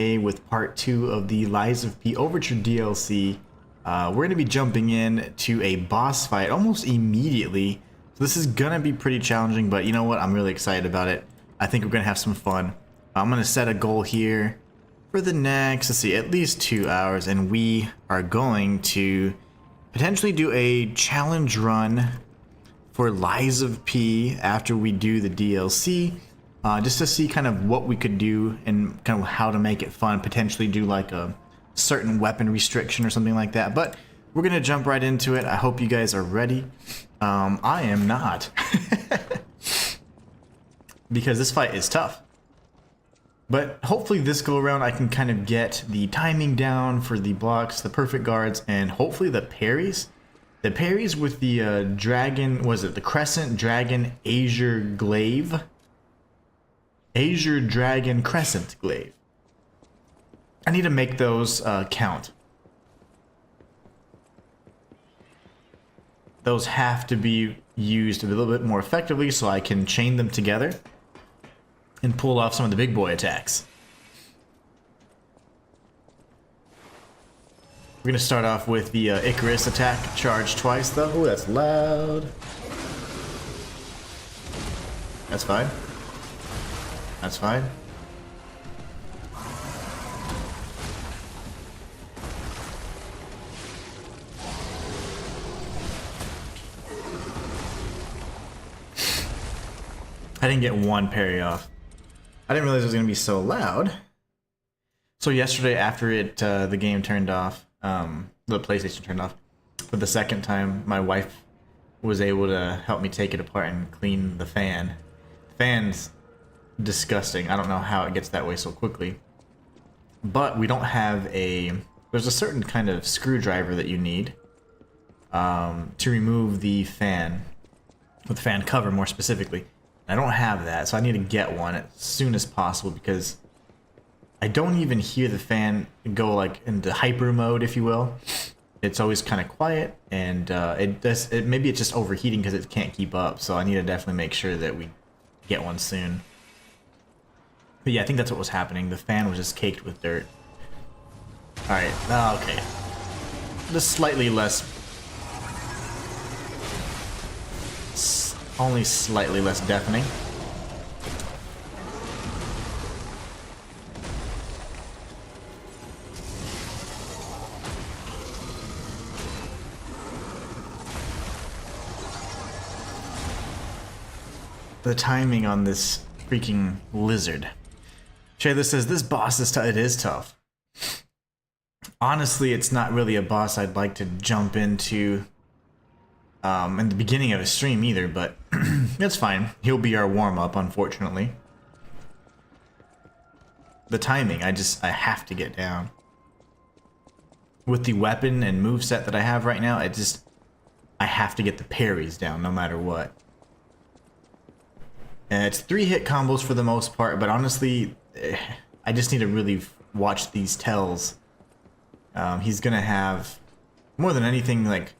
with part 2 of the Lies of P Overture DLC. We're going to be jumping in to a boss fight almost immediately. So this is going to be pretty challenging, but you know what? I'm really excited about it. I think we're going to have some fun. I'm going to set a goal here for the next, let's see, at least 2 hours, and we are going to potentially do a challenge run for Lies of P after we do the DLC. Just to see kind of what we could do and kind of how to make it fun, potentially do like a certain weapon restriction or something like that. But we're gonna jump right into it. I hope you guys are ready. I am not because this fight is tough, but hopefully this go around I can kind of get the timing down for the blocks, the perfect guards, and hopefully the parries. The parries with the dragon, was it the Crescent Dragon Azure Glaive? Azure Dragon Crescent Glaive. I need to make those count. Those have to be used a little bit more effectively so I can chain them together and pull off some of the big boy attacks. We're going to start off with the Icarus attack, charge twice though. Oh, that's loud. That's fine. That's fine. I didn't get one parry off. I didn't realize it was going to be so loud. So yesterday after the game turned off, the PlayStation turned off, for the second time, my wife was able to help me take it apart and clean the fan. The fan's disgusting. I don't know how it gets that way so quickly. But we don't have there's a certain kind of screwdriver that you need to remove the fan, with the fan cover more specifically. I don't have that, so I need to get one as soon as possible because I don't even hear the fan go like into hyper mode, if you will. It's always kind of quiet, and maybe it's just overheating because it can't keep up. So I need to definitely make sure that we get one soon. But yeah, I think that's what was happening. The fan was just caked with dirt. Alright, okay. Just slightly less... only slightly less deafening. The timing on this freaking lizard. Shayla says, this boss is tough. It is tough. Honestly, it's not really a boss I'd like to jump into in the beginning of a stream either, but it's fine. He'll be our warm-up, unfortunately. The timing, I have to get down. With the weapon and moveset that I have right now, I have to get the parries down no matter what. And it's 3-hit combos for the most part, but honestly, I just need to really watch these tells. He's gonna have, more than anything, like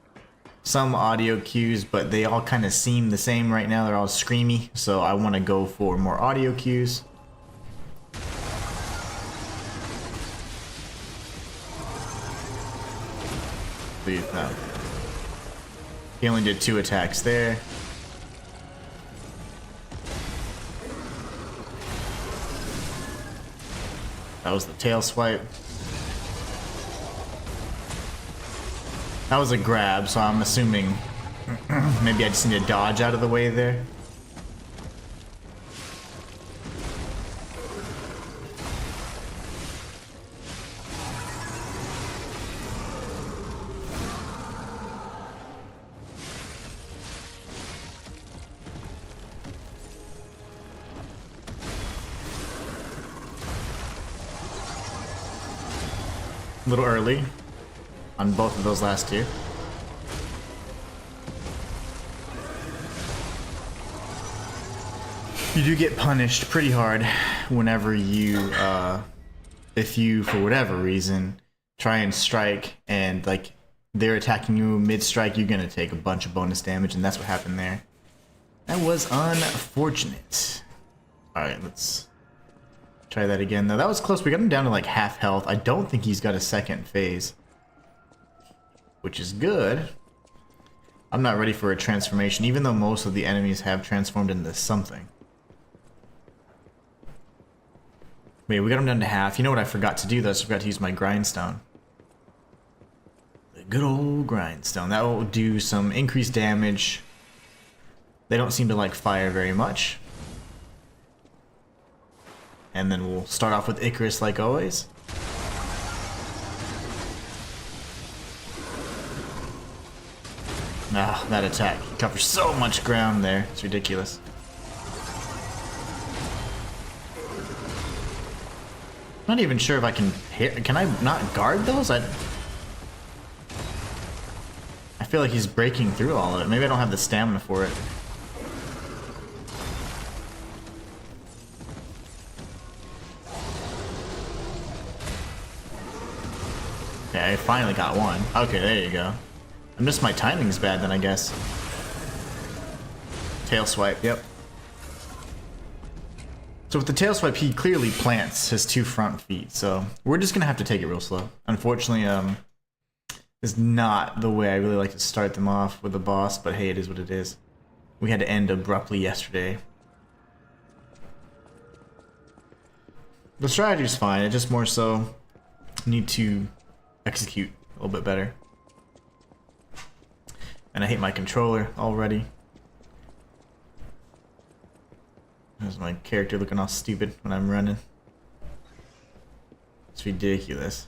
some audio cues, but they all kind of seem the same right now. They're all screamy, so I want to go for more audio cues. He only did 2 attacks there. That was the tail swipe. That was a grab, so I'm assuming maybe I just need to dodge out of the way there. A little early on both of those last 2. You do get punished pretty hard whenever you, if you, for whatever reason, try and strike and like they're attacking you mid-strike, you're gonna take a bunch of bonus damage, and that's what happened there. That was unfortunate. Alright, let's Try that again, though. That was close. We got him down to like half health. I don't think he's got a second phase, which is good. I'm not ready for a transformation, even though most of the enemies have transformed into something. Wait, we got him down to half. You know what I forgot to do, though? I forgot to use my grindstone. The good old grindstone. That will do some increased damage. They don't seem to like fire very much. And then we'll start off with Icarus like always. Ah, that attack. He covers so much ground there. It's ridiculous. I'm not even sure if I can hit. Can I not guard those? I feel like he's breaking through all of it. Maybe I don't have the stamina for it. Okay, I finally got one. Okay, there you go. I missed my timing's bad then, I guess. Tail swipe, yep. So with the tail swipe, he clearly plants his 2 front feet, so we're just gonna have to take it real slow. Unfortunately, is not the way I really like to start them off with the boss, but hey, it is what it is. We had to end abruptly yesterday. The strategy's fine, it just more so need to execute a little bit better. And I hate my controller already. There's my character looking all stupid when I'm running. It's ridiculous.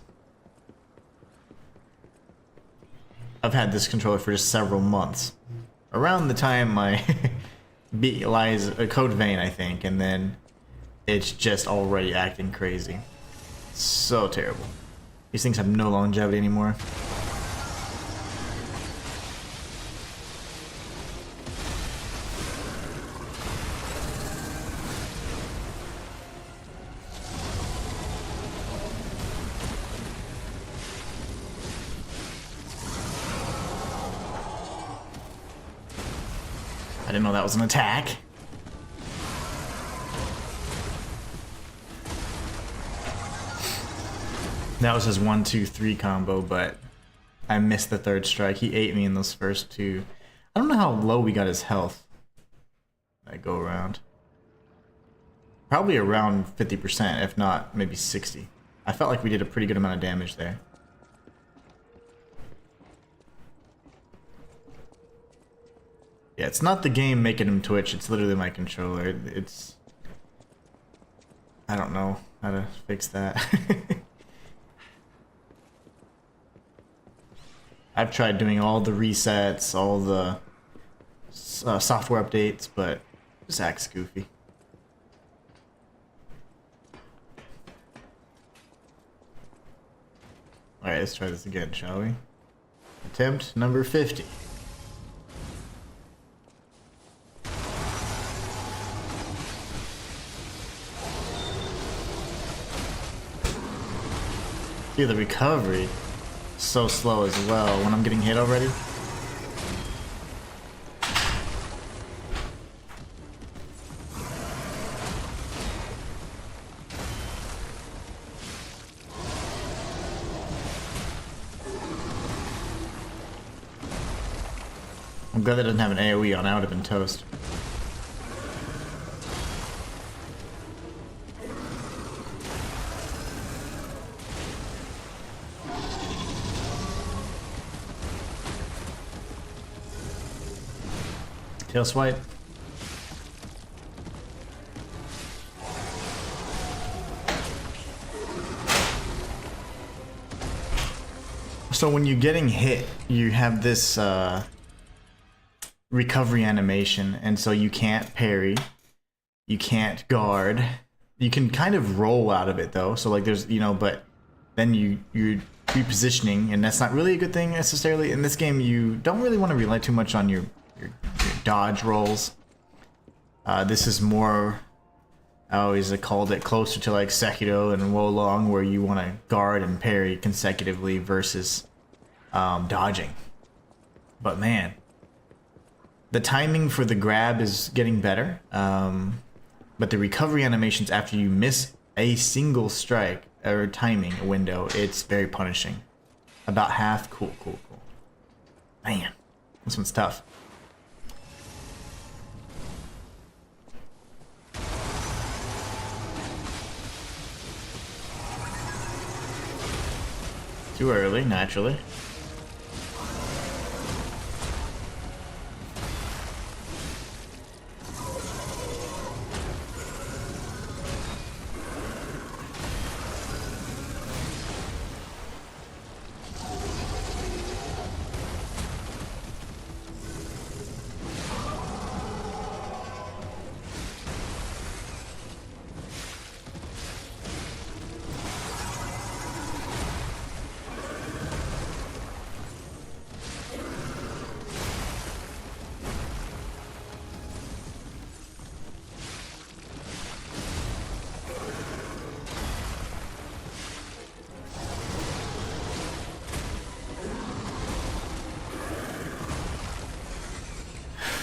I've had this controller for just several months. Around the time my beat lies a code vein, I think, and then it's just already acting crazy. So terrible. These things have no longevity anymore. I didn't know that was an attack. That was his 1, 2, 3 combo, but I missed the 3rd strike. He ate me in those first 2. I don't know how low we got his health. I go around. Probably around 50%, if not maybe 60. I felt like we did a pretty good amount of damage there. Yeah, it's not the game making him twitch, it's literally my controller. It's... I don't know how to fix that. I've tried doing all the resets, all the software updates, but it just acts goofy. Alright, let's try this again, shall we? Attempt number 50. See, the recovery so slow as well when I'm getting hit already. I'm glad that doesn't have an AoE on. I would have been toast. Tail swipe. So when you're getting hit, you have this recovery animation, and so you can't parry, you can't guard. You can kind of roll out of it though. So like there's, you know, but then you're repositioning, and that's not really a good thing necessarily. In this game, you don't really want to rely too much on your dodge rolls. This is more, I always called it closer to like Sekiro and Wolong, where you want to guard and parry consecutively versus dodging. But man, the timing for the grab is getting better, but the recovery animations after you miss a single strike or timing window, it's very punishing. About half. Cool. Man, this one's tough. Too early, naturally.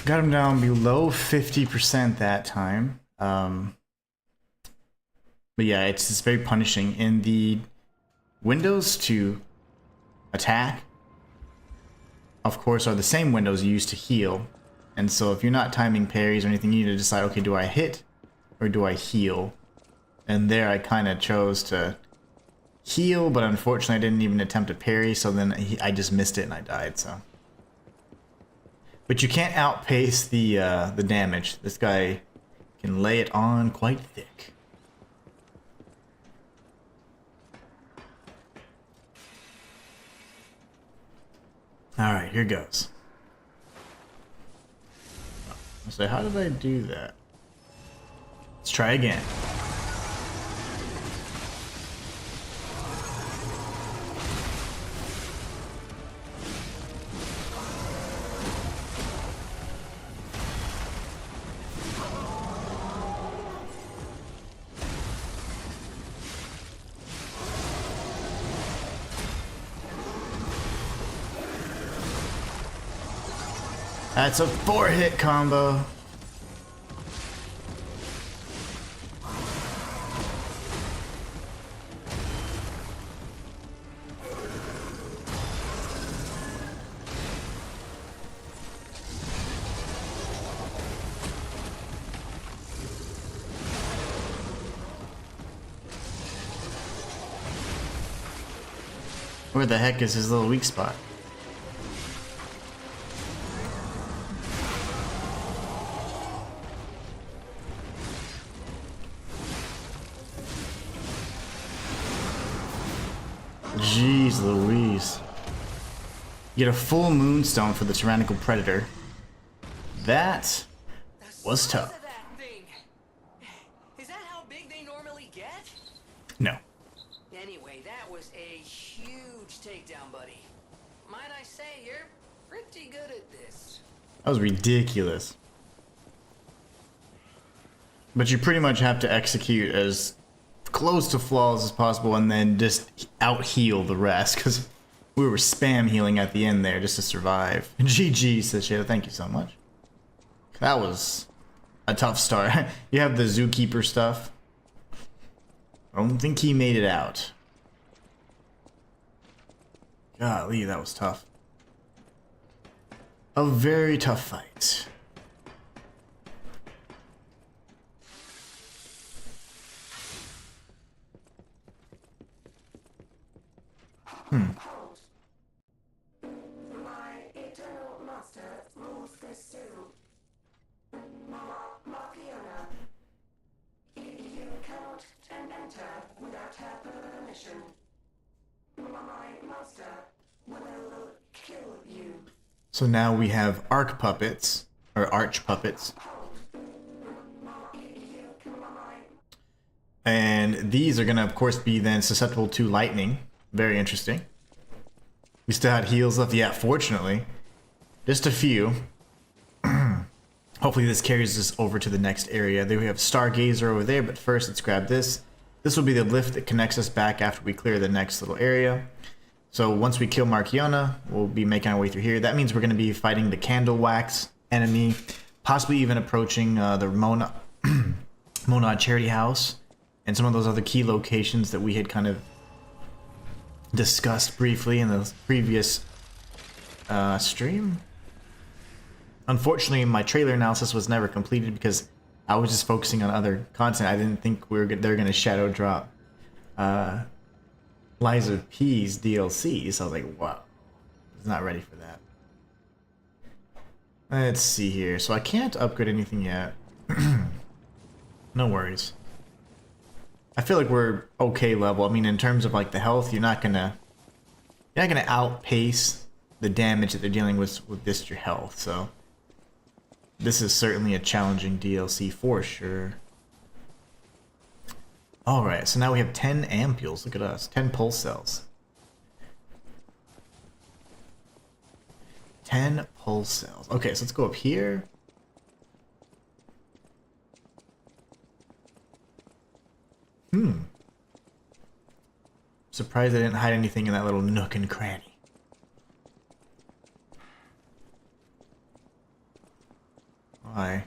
Got him down below 50% that time. But yeah, it's just very punishing. And the windows to attack, of course, are the same windows you use to heal. And so if you're not timing parries or anything, you need to decide, okay, do I hit or do I heal? And there I kind of chose to heal, but unfortunately I didn't even attempt to parry, so then I just missed it and I died, so. But you can't outpace the damage. This guy can lay it on quite thick. Alright, here goes. I say, how did I do that? Let's try again. That's a 4-hit combo. Where the heck is his little weak spot? Jeez Louise. You get a full moonstone for the tyrannical predator. That was tough. Is that how big they normally get? No. Anyway, that was a huge takedown, buddy. Might I say, you're pretty good at this. That was ridiculous. But you pretty much have to execute as close to flawless as possible and then just out heal the rest, because we were spam healing at the end there just to survive. GG, says Shada, thank you so much. That was a tough start. You have the zookeeper stuff. I don't think he made it out. Golly, that was tough. A very tough fight. My eternal master rules this too. Fiona, you cannot enter without her permission. My master will kill you. So now we have arc puppets, or arch puppets. And these are going to, of course, be then susceptible to lightning. Very interesting. We still had heals left. Yeah, fortunately. Just a few. Hopefully this carries us over to the next area. Then we have Stargazer over there, but first let's grab this. This will be the lift that connects us back after we clear the next little area. So once we kill Markiona, we'll be making our way through here. That means we're going to be fighting the Candle Wax enemy, possibly even approaching the Monad Charity House and some of those other key locations that we had kind of discussed briefly in the previous stream. Unfortunately, my trailer analysis was never completed because I was just focusing on other content. I didn't think they're going to shadow drop Lies of P's DLC, so I was like, wow, I was not ready for that. Let's see here. So I can't upgrade anything yet. No worries. I feel like we're okay level. I mean, in terms of like the health, you're not gonna outpace the damage that they're dealing with just your health. So this is certainly a challenging DLC for sure. All right, so now we have 10 ampules. Look at us, 10 pulse cells. 10 pulse cells. Okay, so let's go up here. Surprised I didn't hide anything in that little nook and cranny. I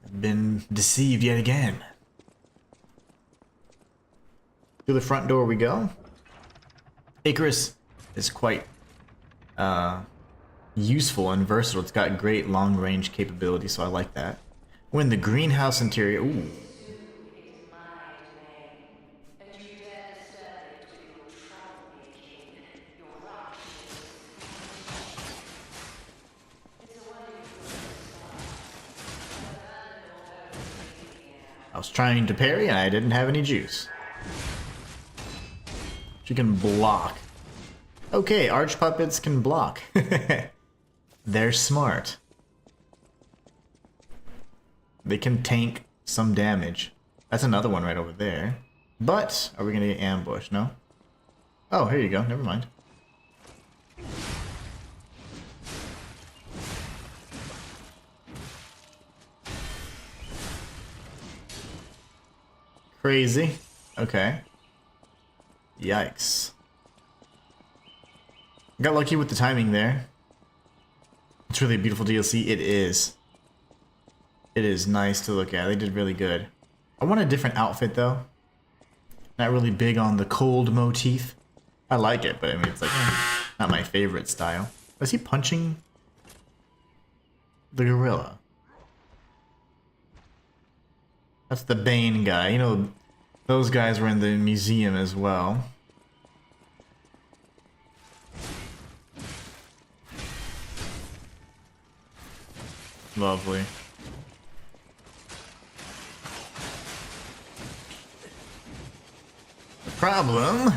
have been deceived yet again. Through the front door we go. Icarus is quite useful and versatile. It's got great long-range capability, so I like that. We're in the greenhouse interior. Ooh. I was trying to parry and I didn't have any juice. She can block. Okay, arch puppets can block. They're smart. They can tank some damage. That's another one right over there. But, are we gonna get ambushed? No? Oh, here you go. Never mind. Crazy. Okay. Yikes. Got lucky with the timing there. It's really a beautiful DLC. It is. It is nice to look at. They did really good. I want a different outfit though. Not really big on the cold motif. I like it, but I mean it's like not my favorite style. Was he punching the gorilla? That's the Bane guy. You know, those guys were in the museum as well. Lovely. The problem,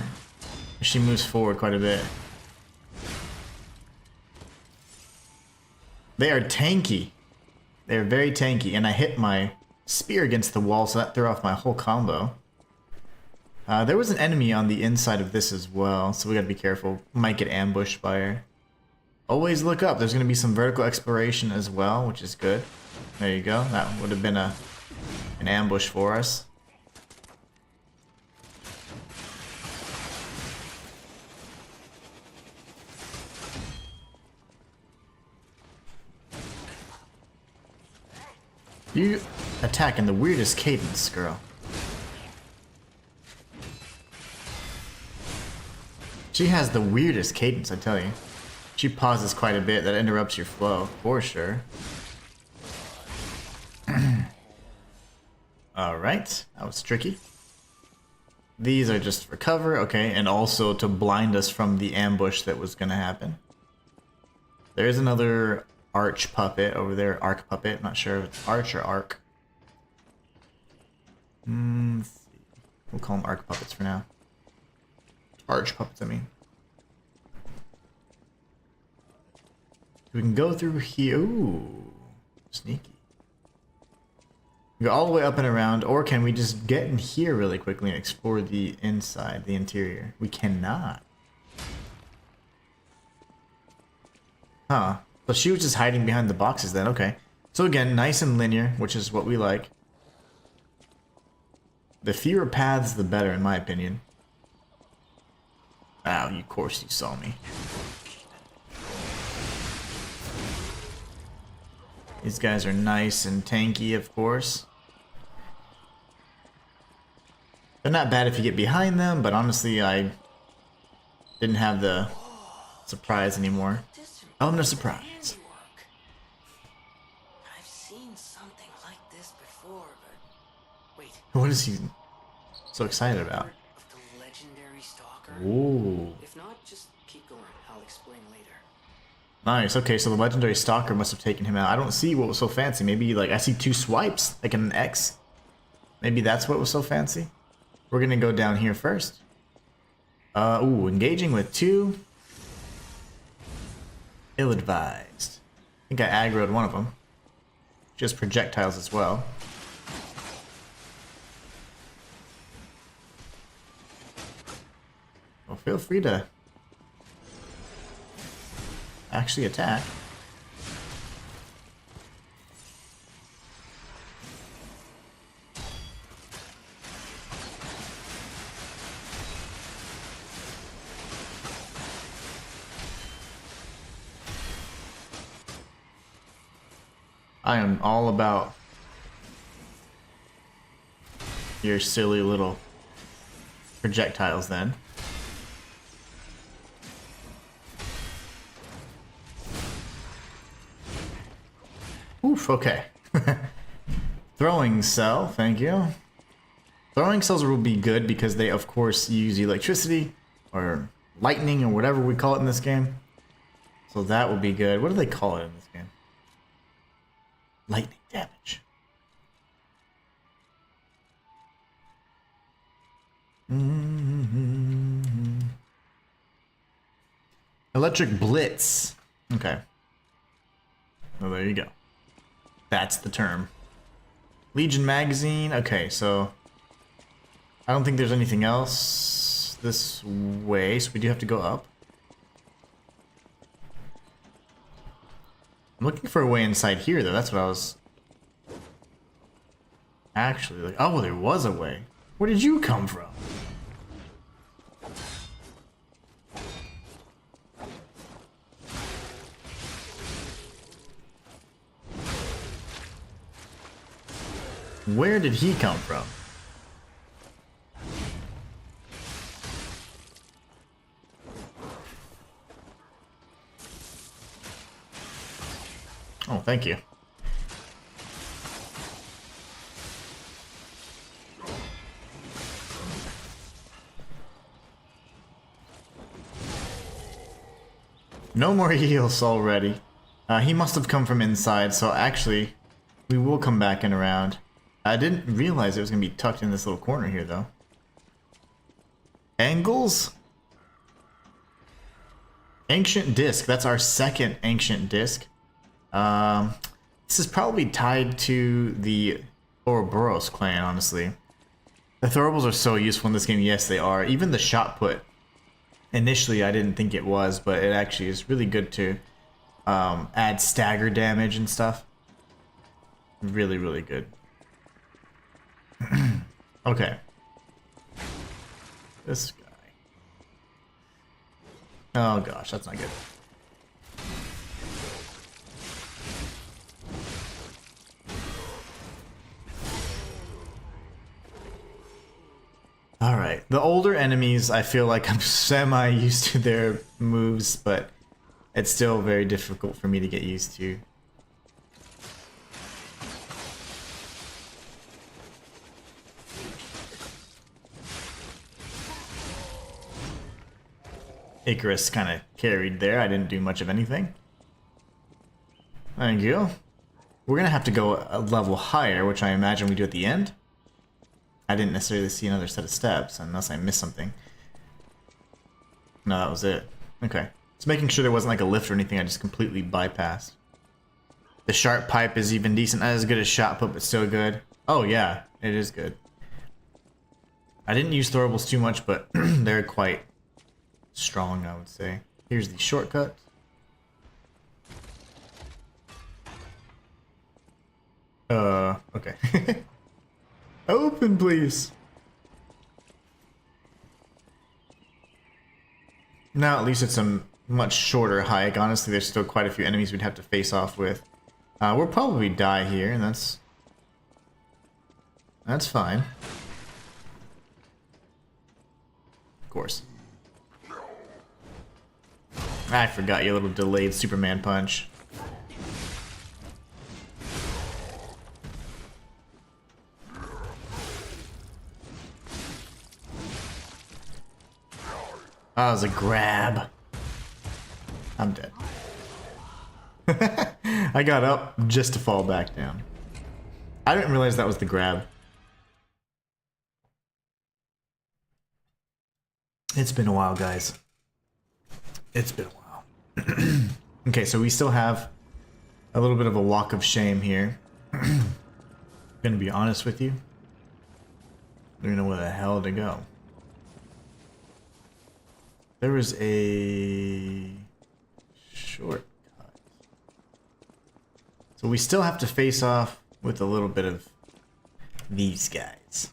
she moves forward quite a bit. They are tanky. They are very tanky, and I hit my spear against the wall, so that threw off my whole combo. There was an enemy on the inside of this as well, so we gotta be careful. Might get ambushed by her. Always look up. There's gonna be some vertical exploration as well, which is good. There you go. That would have been an ambush for us. You attack in the weirdest cadence, girl. She has the weirdest cadence, I tell you. She pauses quite a bit. That interrupts your flow, for sure. Alright, that was tricky. These are just for cover, okay, and also to blind us from the ambush that was gonna happen. There's another arch puppet over there, arc puppet. Not sure if it's arch or arc. Let's see. We'll call them arc puppets for now. Arch puppets, I mean. We can go through here. Ooh, sneaky. Go all the way up and around, or can we just get in here really quickly and explore the inside, the interior? We cannot. Huh. So she was just hiding behind the boxes then, okay. So again, nice and linear, which is what we like. The fewer paths, the better, in my opinion. Oh, of course you saw me. These guys are nice and tanky, of course. They're not bad if you get behind them, but honestly, I didn't have the surprise anymore. Element of surprise. Handiwork. I've seen something like this before, but wait. What is he so excited about? Of the legendary Stalker? Ooh. If not, just keep going. I'll explain later. Nice. Okay, so the legendary Stalker must have taken him out. I don't see what was so fancy. Maybe, like, I see 2 swipes, like an X. Maybe that's what was so fancy. We're gonna go down here first. Ooh, engaging with 2. Ill-advised. I think I aggroed one of them. Just projectiles as well. Well, feel free to actually attack. I am all about your silly little projectiles then. Oof, okay. Throwing cell, thank you. Throwing cells will be good because they, of course, use electricity or lightning or whatever we call it in this game. So that will be good. What do they call it in this game? Lightning damage. Electric Blitz. Okay. Well, there you go. That's the term. Legion magazine. Okay, so I don't think there's anything else this way, so we do have to go up. I'm looking for a way inside here, though. That's what I was actually like. Oh, there was a way. Where did you come from? Where did he come from? Oh, thank you. No more heals already. He must have come from inside, so actually, we will come back and around. I didn't realize it was going to be tucked in this little corner here, though. Angles? Ancient Disc. That's our second Ancient Disc. This is probably tied to the Ouroboros clan, honestly. The throwables are so useful in this game. Yes, they are. Even the shot put. Initially, I didn't think it was, but it actually is really good to add stagger damage and stuff. Really, really good. Okay. This guy. Oh gosh, that's not good. Alright, the older enemies, I feel like I'm semi-used to their moves, but it's still very difficult for me to get used to. Icarus kind of carried there. I didn't do much of anything. Thank you. We're going to have to go a level higher, which I imagine we do at the end. I didn't necessarily see another set of steps, unless I missed something. No, that was it. Okay. Just making sure there wasn't like a lift or anything I just completely bypassed. The sharp pipe is even decent. Not as good as shot put, but still good. Oh yeah, it is good. I didn't use throwables too much, but they're quite strong, I would say. Here's the shortcut. Okay. Open, please. Now at least it's a much shorter hike. Honestly, there's still quite a few enemies we'd have to face off with. We'll probably die here, and that's fine. of course. I forgot your little delayed Superman punch. Oh, it was a grab. I'm dead. I got up just to fall back down. I didn't realize that was the grab. It's been a while, guys. It's been a while. Okay, so we still have a little bit of a walk of shame here. Gonna be honest with you. I don't know where the hell to go. There was a shortcut. So we still have to face off with a little bit of these guys.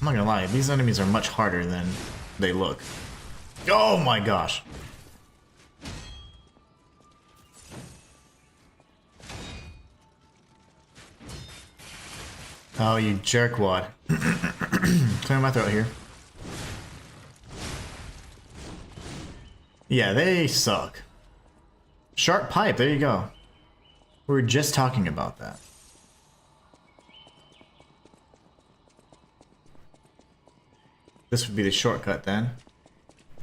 I'm not gonna lie, these enemies are much harder than they look. Oh my gosh. Oh, you jerkwad. Clear my throat here. Yeah, they suck. Sharp pipe, there you go. We were just talking about that. This would be the shortcut then.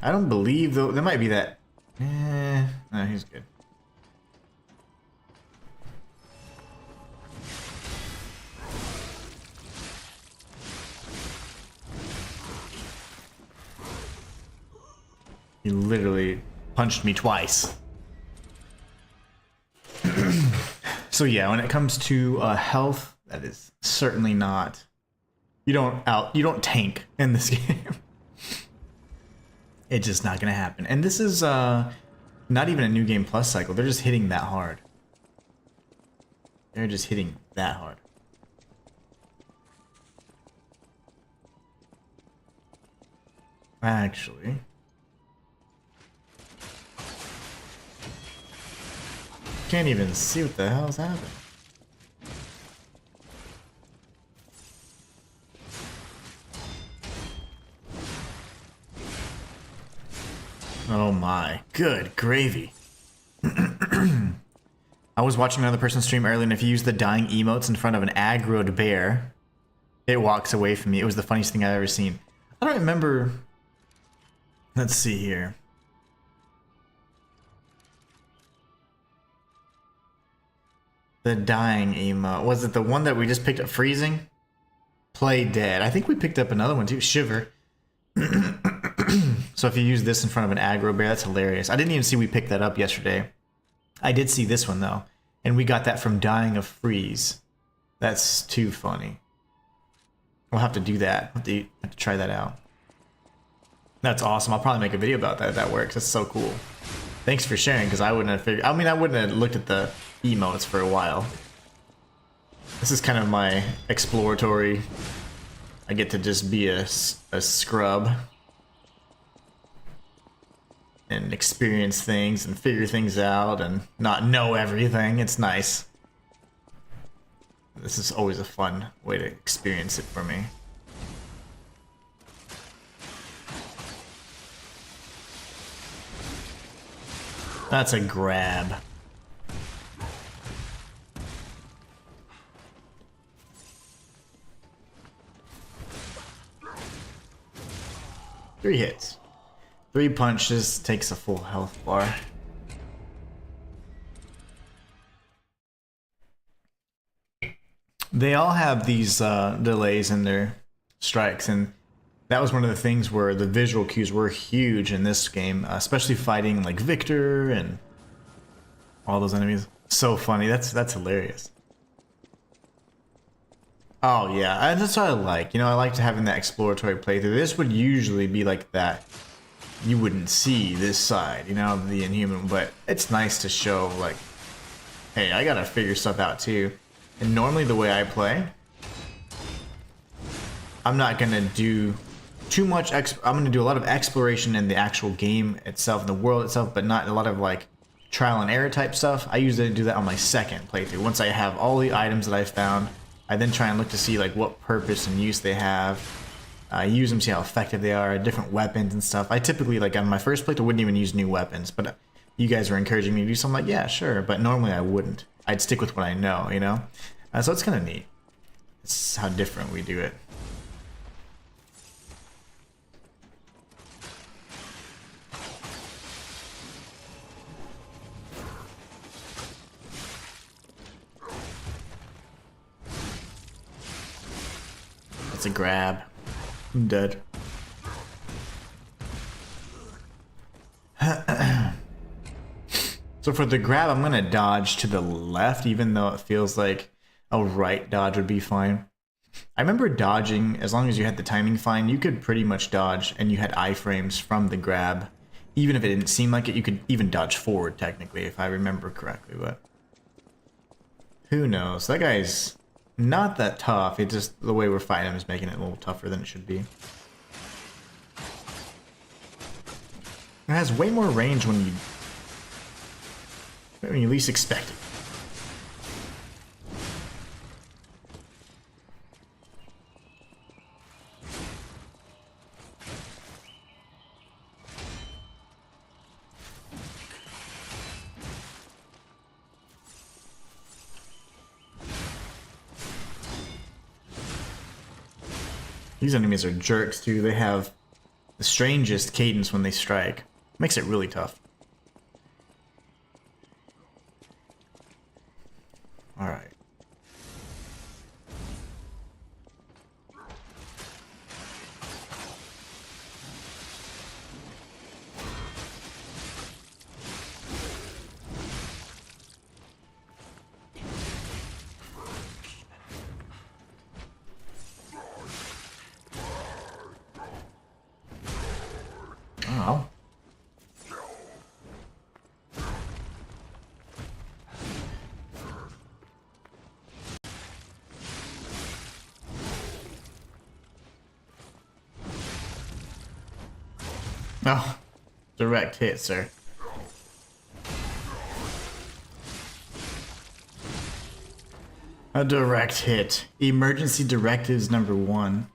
I don't believe though, there might be that. No, he's good. He literally punched me twice. So yeah, when it comes to health, that is certainly not. You don't tank in this game. It's just not gonna happen. And this is not even a new game plus cycle. They're just hitting that hard. They're just hitting that hard. Actually. Can't even see what the hell's happening. Oh my, good gravy. I was watching another person stream earlier, and if you use the dying emotes in front of an aggroed bear, it walks away from me. It was the funniest thing I've ever seen. I don't remember. Let's see here. The dying emote. Was it the one that we just picked up? Freezing? Play dead. I think we picked up another one too. Shiver. So if you use this in front of an aggro bear, that's hilarious. I didn't even see we picked that up yesterday. I did see this one though. And we got that from dying of freeze. That's too funny. We'll have to do that. Have to try that out. That's awesome. I'll probably make a video about that if that works. That's so cool. Thanks for sharing, because I wouldn't have figured. I mean, I wouldn't have looked at the emotes for a while. This is kind of my exploratory. I get to just be a scrub and experience things and figure things out and not know everything. It's nice. This is always a fun way to experience it for me. That's a grab. Three hits. 3 punches takes a full health bar. They all have these delays in their strikes, and that was one of the things where the visual cues were huge in this game, especially fighting like Victor and all those enemies. So funny. That's hilarious. Oh yeah, that's what I like. You know, I liked having that exploratory playthrough. This would usually be like that. You wouldn't see this side, you know, of the Inhuman, but it's nice to show like, hey, I gotta figure stuff out too. And normally the way I play, I'm not gonna do too much. I'm gonna do a lot of exploration in the actual game itself, in the world itself, but not a lot of like trial and error type stuff. I usually do that on my second playthrough. Once I have all the items that I found, I then try and look to see like what purpose and use they have. Use them, see how effective they are, different weapons and stuff. I typically, like on my first playthrough, wouldn't even use new weapons, but you guys were encouraging me to do something like, yeah, sure, but normally I wouldn't. I'd stick with what I know, you know? So it's kind of neat. It's how different we do it. It's a grab. I'm dead. So for the grab, I'm gonna dodge to the left, even though it feels like a right dodge would be fine. I remember dodging, as long as you had the timing fine, you could pretty much dodge, and you had iframes from the grab. Even if it didn't seem like it, you could even dodge forward, technically, if I remember correctly, but who knows? That guy's not that tough. It's just the way we're fighting him is making it a little tougher than it should be. It has way more range when you least expect it. These enemies are jerks too. They have the strangest cadence when they strike. Makes it really tough. Alright. Oh. Oh, direct hit, sir. A direct hit. Emergency directives number 1.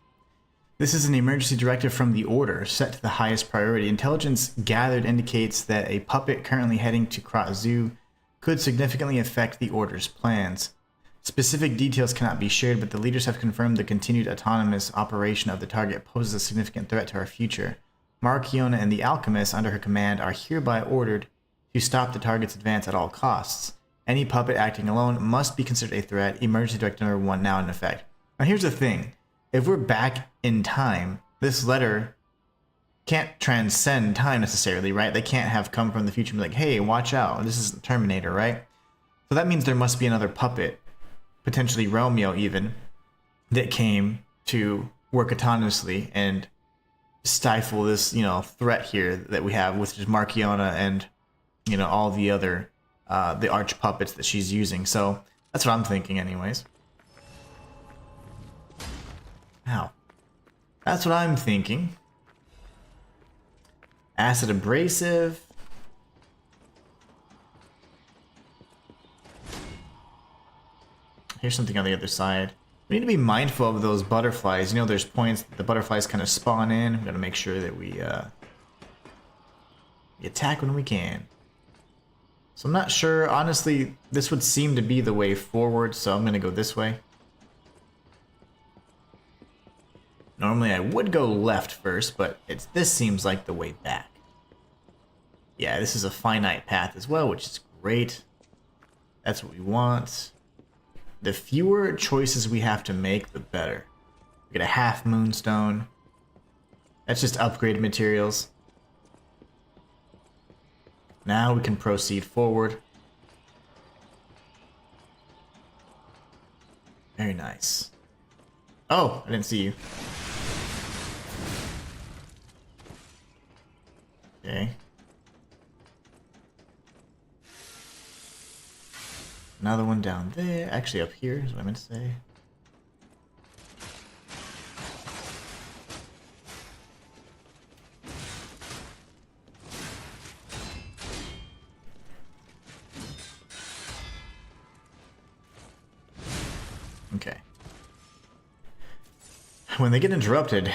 This is an emergency directive from the Order, set to the highest priority. Intelligence gathered indicates that a puppet currently heading to Krat Zoo could significantly affect the Order's plans. Specific details cannot be shared, but the leaders have confirmed the continued autonomous operation of the target poses a significant threat to our future. Marchiona and the alchemists under her command are hereby ordered to stop the target's advance at all costs. Any puppet acting alone must be considered a threat. Emergency Directive number 1 now in effect. Now here's the thing. If we're back in time, this letter can't transcend time necessarily, right? They can't have come from the future and be like, hey, watch out, this is the Terminator, right? So that means there must be another puppet, potentially Romeo even, that came to work autonomously and stifle this, you know, threat here that we have, which is Marchiona and, you know, all the other, the arch puppets that she's using. So that's what I'm thinking anyways. Ow. That's what I'm thinking. Acid abrasive. Here's something on the other side. We need to be mindful of those butterflies. You know, there's points that the butterflies kind of spawn in. We gotta make sure that we attack when we can. So I'm not sure. Honestly, this would seem to be the way forward, so I'm gonna go this way. Normally I would go left first, but this seems like the way back. Yeah, this is a finite path as well, which is great. That's what we want. The fewer choices we have to make, the better. We get a half moonstone. That's just upgraded materials. Now we can proceed forward. Very nice. Oh, I didn't see you. Okay. Another one down there. Actually, up here is what I meant to say. Okay. when they get interrupted,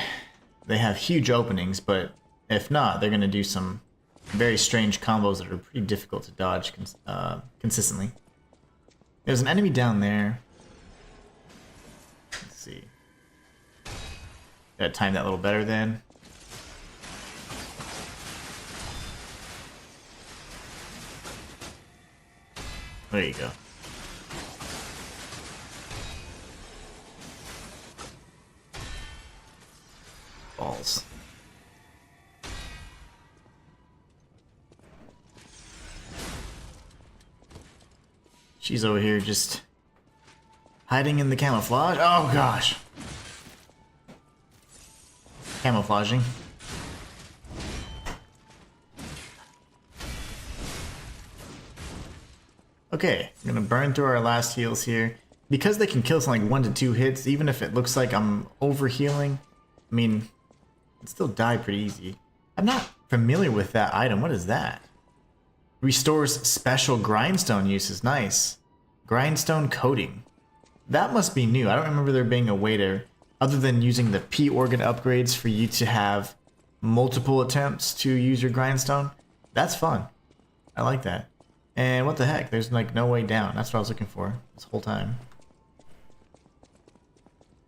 they have huge openings, but if not, they're going to do some very strange combos that are pretty difficult to dodge consistently. There's an enemy down there. Let's see. Gotta time that a little better then. There you go. Balls. She's over here just hiding in the camouflage. Oh gosh. Camouflaging. Okay, I'm gonna burn through our last heals here. Because they can kill us in like 1 to 2 hits, even if it looks like I'm over healing, I mean, I'd still die pretty easy. I'm not familiar with that item. What is that? Restores special grindstone uses. Nice. Grindstone coating. That must be new. I don't remember there being a way to, other than using the P organ upgrades, for you to have multiple attempts to use your grindstone. That's fun. I like that. And what the heck? There's like no way down. That's what I was looking for this whole time.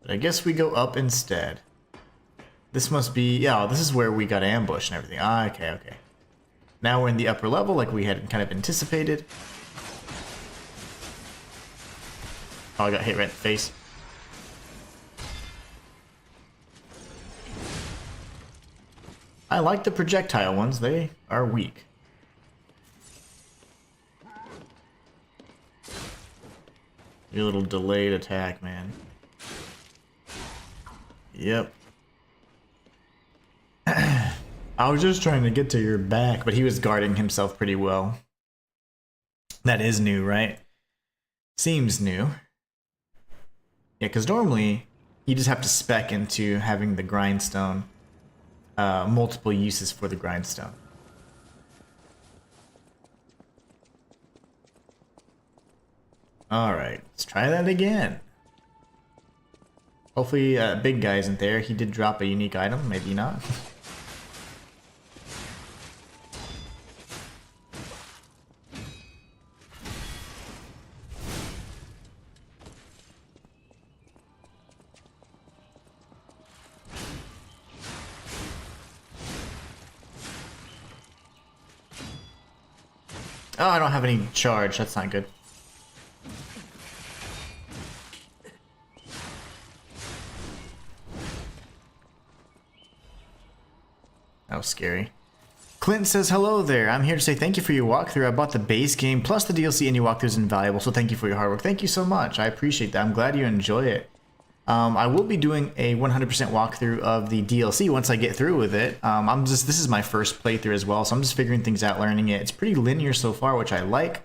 But I guess we go up instead. This must be, yeah, this is where we got ambushed and everything. Ah, okay, okay. Now we're in the upper level like we had kind of anticipated. Oh, I got hit right in the face. I like the projectile ones. They are weak. Your little delayed attack, man. Yep. I was just trying to get to your back, but he was guarding himself pretty well. That is new, right? Seems new. Yeah, because normally you just have to spec into having the grindstone, multiple uses for the grindstone. Alright, let's try that again. Hopefully big guy isn't there. He did drop a unique item, maybe not. Oh, I don't have any charge. That's not good. That was scary. Clint says, hello there. I'm here to say thank you for your walkthrough. I bought the base game plus the DLC and your walkthrough is invaluable, so thank you for your hard work. Thank you so much. I appreciate that. I'm glad you enjoy it. I will be doing a 100% walkthrough of the DLC once I get through with it. This is my first playthrough as well, so I'm just figuring things out, learning it. It's pretty linear so far, which I like.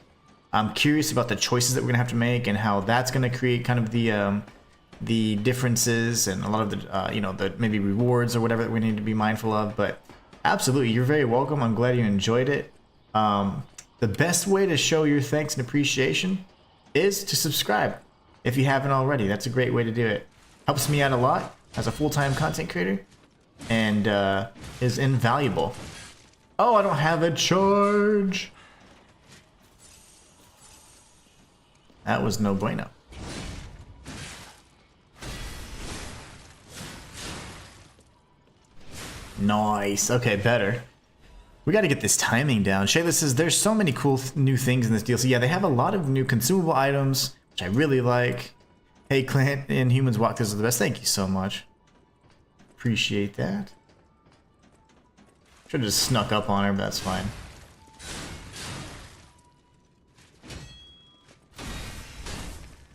I'm curious about the choices that we're gonna have to make and how that's gonna create kind of the differences and a lot of the the maybe rewards or whatever that we need to be mindful of. But absolutely, you're very welcome. I'm glad you enjoyed it. The best way to show your thanks and appreciation is to subscribe if you haven't already. That's a great way to do it. Helps me out a lot as a full-time content creator and is invaluable. Oh, I don't have a charge. That was no bueno. Nice. Okay, better. We got to get this timing down. Shayla says there's so many cool new things in this DLC. Yeah, they have a lot of new consumable items, which I really like. Hey, Clint, Inhumans walkthroughs are the best. Thank you so much. Appreciate that. Should have just snuck up on her, but that's fine.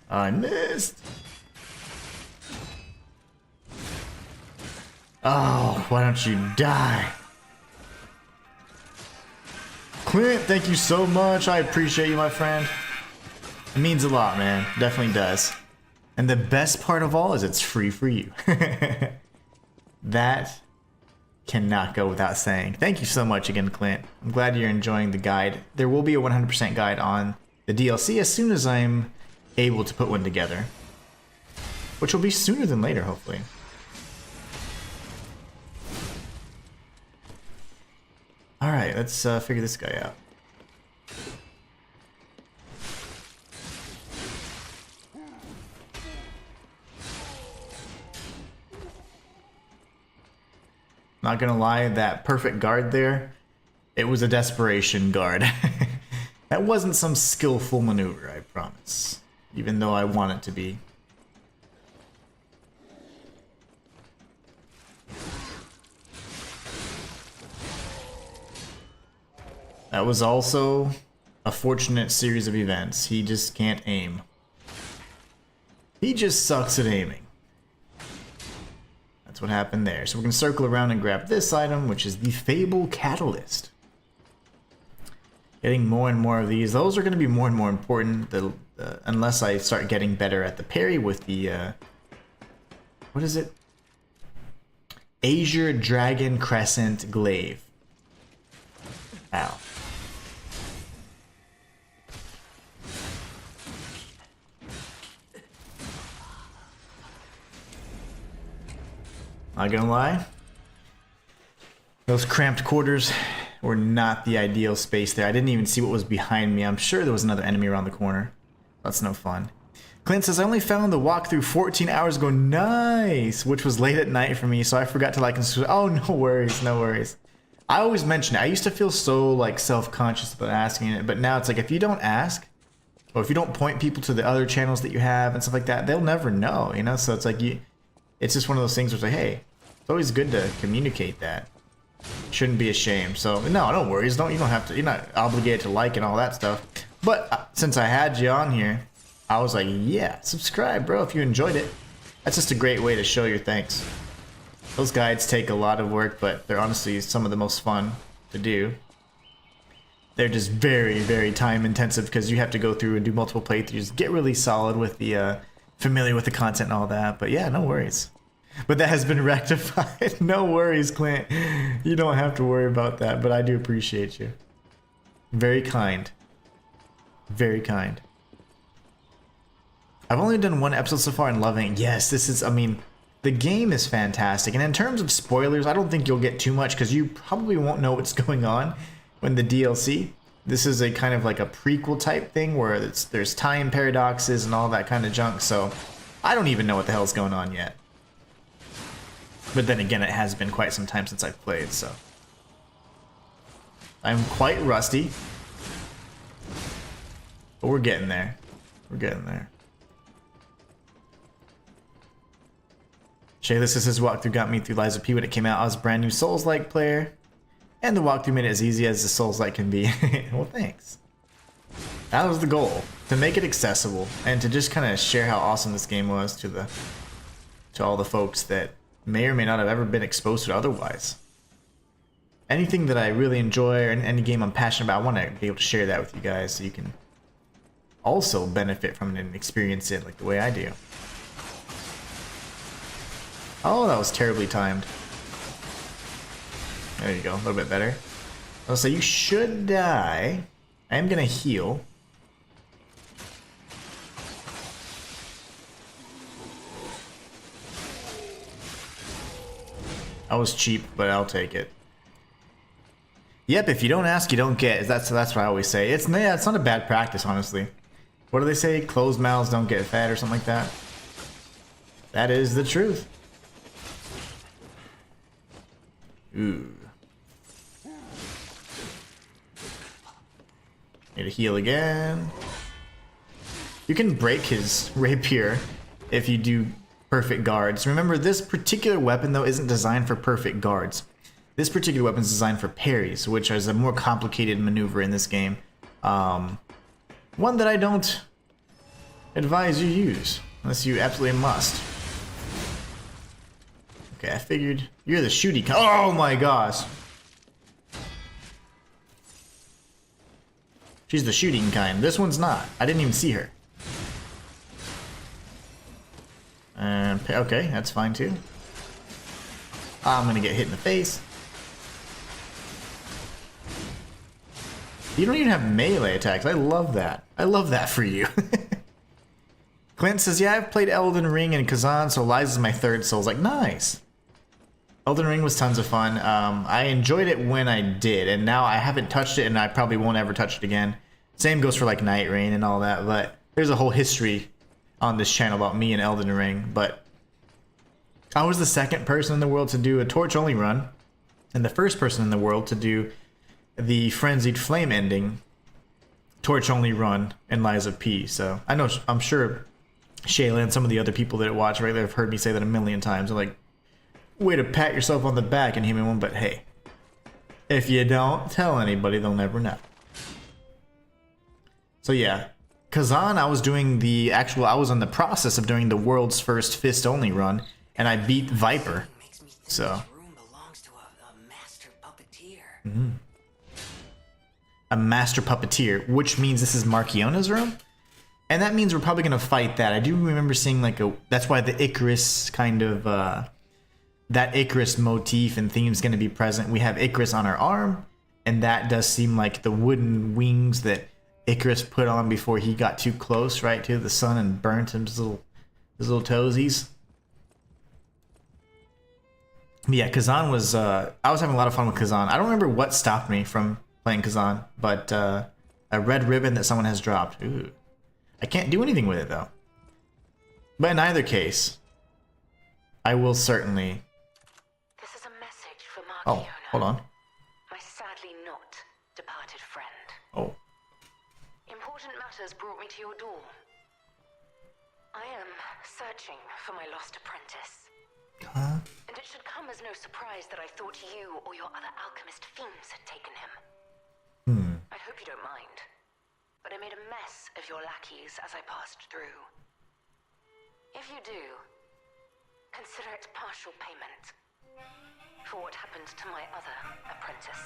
I missed. Oh, why don't you die? Clint, thank you so much. I appreciate you, my friend. It means a lot, man. Definitely does. And the best part of all is it's free for you. That cannot go without saying. Thank you so much again, Clint. I'm glad you're enjoying the guide. There will be a 100% guide on the DLC as soon as I'm able to put one together. Which will be sooner than later, hopefully. Alright, let's figure this guy out. Not gonna lie, that perfect guard there, it was a desperation guard. That wasn't some skillful maneuver, I promise. Even though I want it to be. That was also a fortunate series of events. He just can't aim. He just sucks at aiming. That's what happened there. So we're going to circle around and grab this item, which is the Fable Catalyst. Getting more and more of these. Those are going to be more and more important unless I start getting better at the parry with the... what is it? Azure Dragon Crescent Glaive. Ow. Not gonna lie, those cramped quarters were not the ideal space there. I didn't even see what was behind me. I'm sure there was another enemy around the corner. That's no fun. Clint says, I only found the walkthrough 14 hours ago. Nice! Which was late at night for me, so I forgot to like and subscribe. Oh, no worries, no worries. I always mention it. I used to feel so like self-conscious about asking it, but now it's like if you don't ask, or if you don't point people to the other channels that you have and stuff like that, they'll never know, you know? So it's like it's just one of those things where it's like, hey, it's always good to communicate that. Shouldn't be ashamed. So no worries. You don't have to. You're not obligated to like and all that stuff. But since I had you on here, I was like, yeah, subscribe, bro, if you enjoyed it. That's just a great way to show your thanks. Those guides take a lot of work, but they're honestly some of the most fun to do. They're just very, very time intensive because you have to go through and do multiple playthroughs, get really solid with the familiar with the content and all that. But yeah, no worries. But that has been rectified. No worries, Clint. You don't have to worry about that, but I do appreciate you. Very kind. Very kind. I've only done one episode so far and loving it. Yes, this is, I mean, the game is fantastic. And in terms of spoilers, I don't think you'll get too much because you probably won't know what's going on when the DLC. This is a kind of like a prequel type thing where there's time paradoxes and all that kind of junk. So I don't even know what the hell's going on yet. But then again, it has been quite some time since I've played, so. I'm quite rusty. But we're getting there. We're getting there. Shayla says his walkthrough got me through Liza P when it came out. I was a brand new Souls-like player. And the walkthrough made it as easy as the Souls-like can be. Well, thanks. That was the goal. To make it accessible. And to just kind of share how awesome this game was to all the folks that may or may not have ever been exposed to it otherwise. Anything that I really enjoy or any game I'm passionate about, I want to be able to share that with you guys so you can also benefit from it and experience it like the way I do. Oh, that was terribly timed. There you go, a little bit better. I'll say you should die. I am gonna heal. I was cheap, but I'll take it. Yep, if you don't ask, you don't get. That's what I always say. It's not a bad practice, honestly. What do they say? Closed mouths don't get fed or something like that. That is the truth. Ooh. Need to heal again. You can break his rapier if you do perfect guards. Remember, this particular weapon, though, isn't designed for perfect guards. This particular weapon is designed for parries, which is a more complicated maneuver in this game. One that I don't advise you use, unless you absolutely must. Okay, I figured you're the shooty kind. Oh my gosh! She's the shooting kind. This one's not. I didn't even see her. Okay, that's fine too. I'm gonna get hit in the face. You don't even have melee attacks. I love that. I love that for you. Clint says, yeah, I've played Elden Ring and Kazan, so Liza's my third Souls. Like, nice. Elden Ring was tons of fun. I enjoyed it when I did, and now I haven't touched it, and I probably won't ever touch it again. Same goes for like Night Rain and all that, but there's a whole history on this channel about me and Elden Ring. But I was the second person in the world to do a torch-only run, and the first person in the world to do the Frenzied Flame ending torch-only run in Lies of P. So I know, I'm sure Shayla and some of the other people that watch regularly have heard me say that a million times. They're like, way to pat yourself on the back in Human 1, but hey, if you don't tell anybody, they'll never know. So yeah, Kazan, I was doing the actual, I was in the process of doing the world's first fist-only run, and I beat Viper. Makes me think So. this room belongs to a master puppeteer. A master puppeteer, which means this is Markiona's room, and that means we're probably gonna fight that. I do remember seeing like a, that's why the Icarus kind of, that Icarus motif and theme is gonna be present. We have Icarus on our arm, and that does seem like the wooden wings that Icarus put on before he got too close, right, to the sun and burnt his little toesies. But yeah, Kazan was, I was having a lot of fun with Kazan. I don't remember what stopped me from playing Kazan, but a red ribbon that someone has dropped. Ooh. I can't do anything with it though. But in either case, I will certainly... This is a message for Oh, Markiona, hold on. my sadly not departed friend. Oh. Important matters brought me to your door. I am searching for my lost apprentice. Huh? And it should come as no surprise that I thought you or your other alchemist fiends had taken him. I hope you don't mind, but I made a mess of your lackeys as I passed through. If you do, consider it partial payment for what happened to my other apprentice.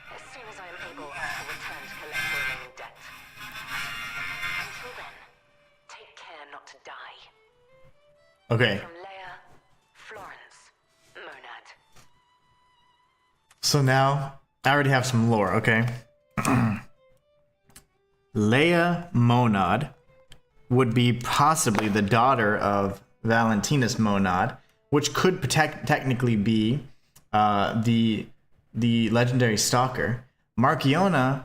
As soon as I am able, I will return to collect the remaining debt. Until then, take care not to die. Okay. From Leia, Florence, Monad. So now, I already have some lore, okay? Leia Monad would be possibly the daughter of Valentinus Monad, which could technically be the legendary Stalker. Markiona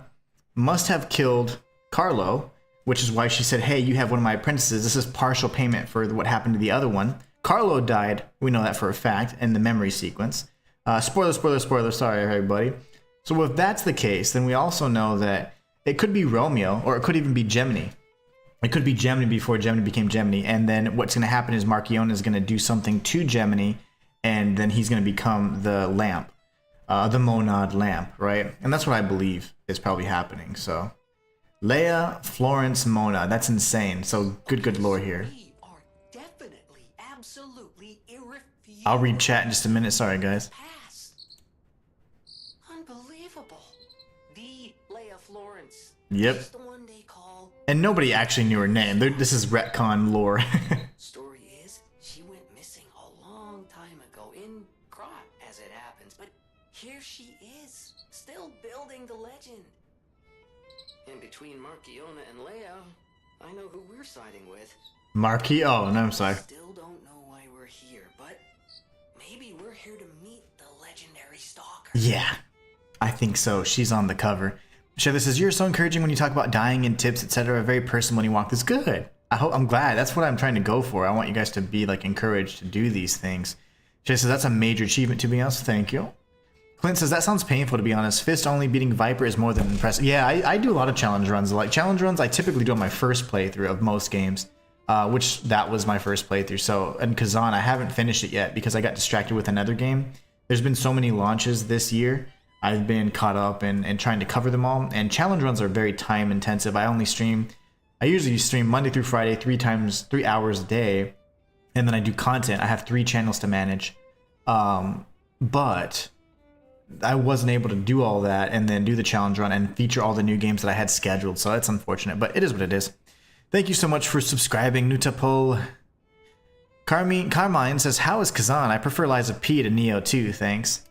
must have killed Carlo, which is why she said, hey, you have one of my apprentices. This is partial payment for what happened to the other one. Carlo died, we know that for a fact, in the memory sequence. Spoiler, sorry everybody. So if that's the case, then we also know that it could be Romeo, or it could even be Gemini. It could be Gemini before Gemini became Gemini, and then what's going to happen is Markiona is going to do something to Gemini, and then he's going to become the lamp, the Monad lamp, right? And that's what I believe is probably happening. So Leia, Florence, Monad, that's insane. So good lore here. We are definitely, absolutely, irrefutable. I'll read chat in just a minute. Sorry, guys. Pass. Unbelievable. The Leia Florence. Yep. She's the one they call. And nobody actually knew her name. This is retcon lore. Story is, she went missing a long time ago in Krat, as it happens. But here she is, still building the legend. And between Markiona and Leia, I know who we're siding with. Marquis? Oh, no, I'm sorry. Still don't know why we're here, but maybe we're here to meet the legendary Stalker. Yeah, I think so. She's on the cover. Michelle, this is, you're so encouraging when you talk about dying and tips, etc. Very personal when you walk this. Good. I'm glad. That's what I'm trying to go for. I want you guys to be like encouraged to do these things. She says that's a major achievement, to be honest. Thank you. Clint says that sounds painful, to be honest. Fist only beating Viper is more than impressive. Yeah, I do a lot of challenge runs. Like challenge runs, I typically do on my first playthrough of most games, which that was my first playthrough. So in Kazan, I haven't finished it yet because I got distracted with another game. There's been so many launches this year. I've been caught up and trying to cover them all. And challenge runs are very time intensive. I usually stream Monday through Friday, 3 hours a day. And then I do content. I have 3 channels to manage. But I wasn't able to do all that and then do the challenge run and feature all the new games that I had scheduled. So that's unfortunate, but it is what it is. Thank you so much for subscribing, Nutapol. Carmine says, how is Kazan? I prefer Lies of P to Neo too, thanks.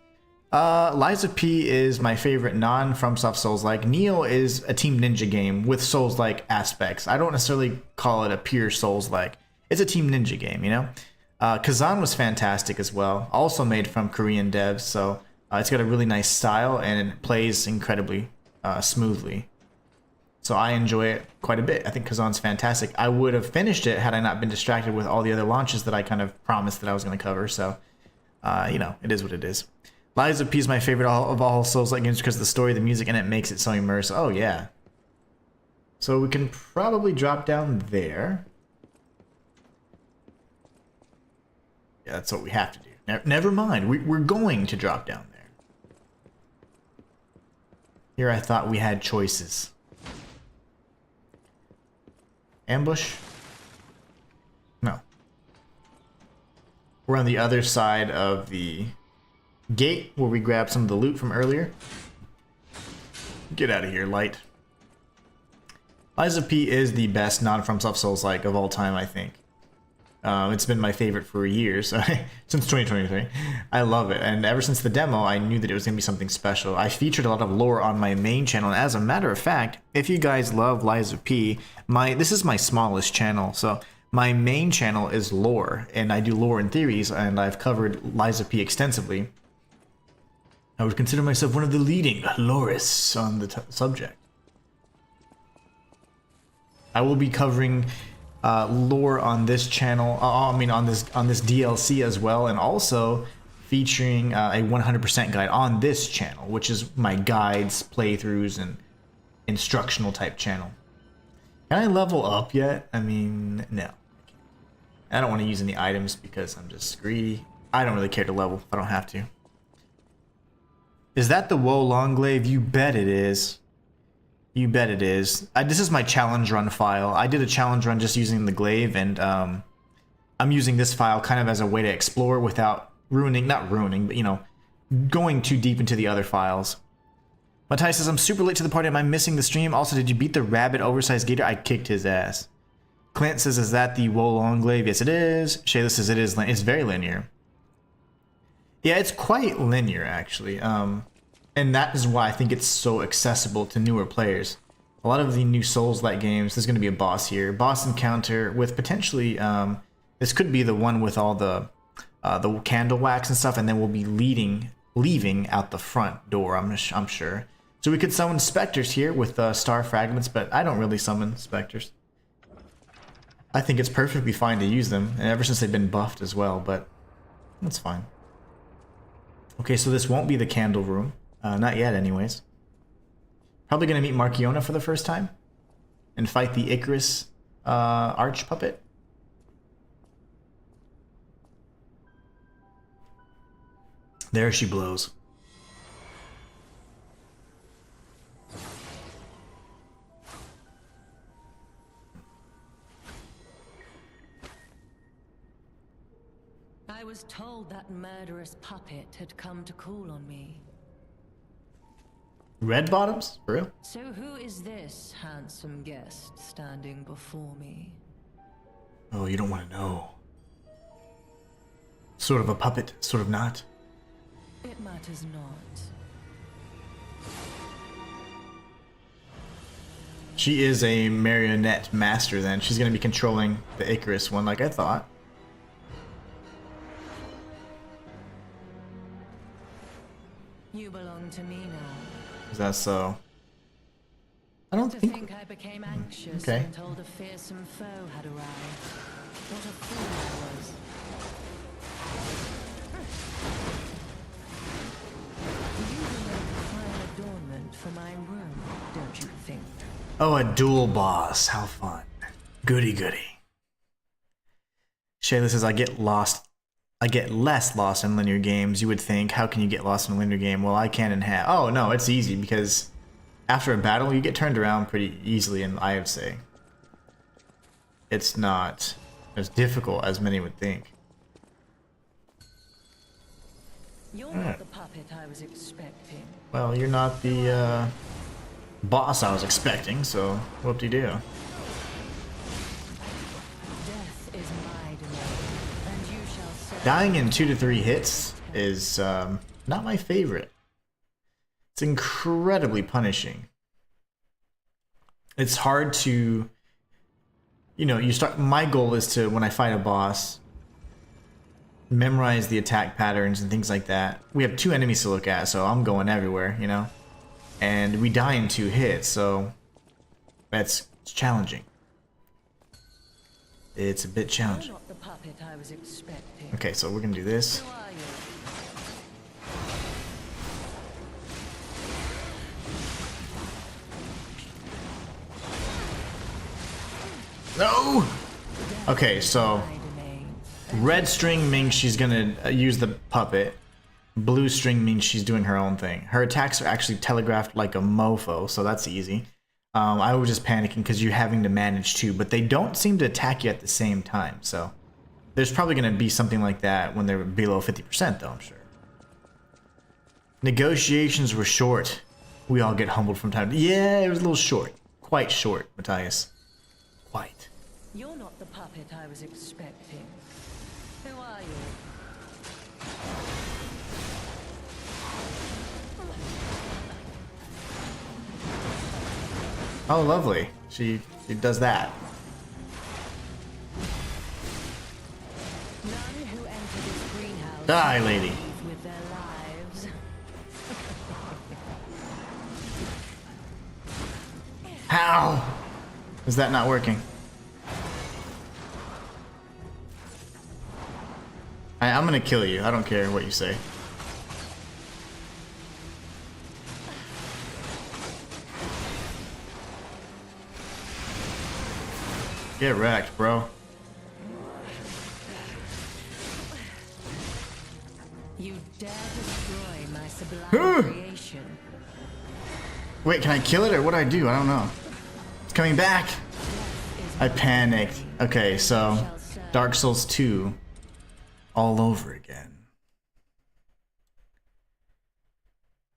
Lies of P is my favorite non-FromSoft Souls-like. Neo is a Team Ninja game with Souls-like aspects. I don't necessarily call it a pure Souls-like. It's a Team Ninja game, you know? Kazan was fantastic as well, also made from Korean devs, so it's got a really nice style and it plays incredibly smoothly. So I enjoy it quite a bit. I think Kazan's fantastic. I would have finished it had I not been distracted with all the other launches that I kind of promised that I was going to cover, so you know, it is what it is. Lies of P is my favorite of all Souls-like games because of the story, the music, and it makes it so immersive. Oh yeah. So we can probably drop down there. Yeah, that's what we have to do. Never mind. We're going to drop down there. Here I thought we had choices. Ambush? No. We're on the other side of the gate where we grabbed some of the loot from earlier. Get out of here, light. Lies of P is the best non-FromSoft Souls-like of all time, I think. It's been my favorite for years, since 2023. I love it, and ever since the demo, I knew that it was going to be something special. I featured a lot of lore on my main channel, and as a matter of fact, if you guys love Lies of P, this is my smallest channel, so my main channel is lore, and I do lore and theories, and I've covered Lies of P extensively. I would consider myself one of the leading lorists on the subject. I will be covering lore on this channel, on this DLC as well, and also featuring a 100% guide on this channel, which is my guides, playthroughs, and instructional type channel. Can I level up yet? I mean, no. I don't want to use any items because I'm just greedy. I don't really care to level if I don't have to. Is that the Woe Longglaive? You bet it is. You bet it is. This is my challenge run file. I did a challenge run just using the glaive, and I'm using this file kind of as a way to explore without not ruining, but you know, going too deep into the other files. Matthias says, I'm super late to the party. Am I missing the stream? Also, did you beat the rabbit oversized gator? I kicked his ass. Clint says, is that the Woe Longglaive? Yes, it is. Shayla says it is. It's very linear. Yeah, it's quite linear, actually. And that is why I think it's so accessible to newer players. A lot of the new Souls-like games, there's going to be a boss here. Boss encounter with potentially, this could be the one with all the candle wax and stuff, and then we'll be leaving out the front door, I'm sure. So we could summon specters here with star fragments, but I don't really summon specters. I think it's perfectly fine to use them, and ever since they've been buffed as well, but that's fine. Okay, so this won't be the candle room. Not yet, anyways. Probably going to meet Markiona for the first time. And fight the Icarus arch puppet. There she blows. I was told that murderous puppet had come to call on me. Red bottoms? For real? So who is this handsome guest standing before me? Oh, you don't want to know. Sort of a puppet, sort of not. It matters not. She is a marionette master then. She's going to be controlling the Icarus one like I thought. You belong to me now. Is that so? I don't To think... think I became anxious Okay. when told a fearsome foe had arrived. What a fool I was. You will make a fine adornment for my room, don't you think? Oh, a dual boss. How fun. Goody goody. Shayla says, I get less lost in linear games. You would think, how can you get lost in a linear game? Well, I can in half. Oh, no, it's easy because after a battle, you get turned around pretty easily, and I would say it's not as difficult as many would think. You're not the puppet I was expecting. Well, you're not the boss I was expecting, so whoop-de-doo. Death is my domain, and you shall serve. Dying in 2 to 3 hits is not my favorite. It's incredibly punishing. It's hard to, you know, my goal is to, when I fight a boss, memorize the attack patterns and things like that. We have 2 enemies to look at, so I'm going everywhere, you know? And we die in 2 hits, so it's challenging. It's a bit challenging. You're not the puppet I was expecting. Okay, so we're gonna do this. Who are you? No! Okay, so red string means she's gonna use the puppet. Blue string means she's doing her own thing. Her attacks are actually telegraphed like a mofo, so that's easy. I was just panicking because you're having to manage 2, but they don't seem to attack you at the same time, so there's probably gonna be something like that when they're below 50% though, I'm sure. Negotiations were short. We all get humbled from time to time. Yeah, it was a little short. Quite short, Matthias. Quite. You're not the puppet I was expecting. Who are you? Oh, lovely. She does that. None who enter this greenhouse Die, lady. with their lives. How? Is that not working? I'm gonna kill you. I don't care what you say. Get wrecked, bro. You dare destroy my sublime creation. Wait, can I kill it or what do I do? I don't know. It's coming back. I panicked. Okay, so Dark Souls 2 all over again.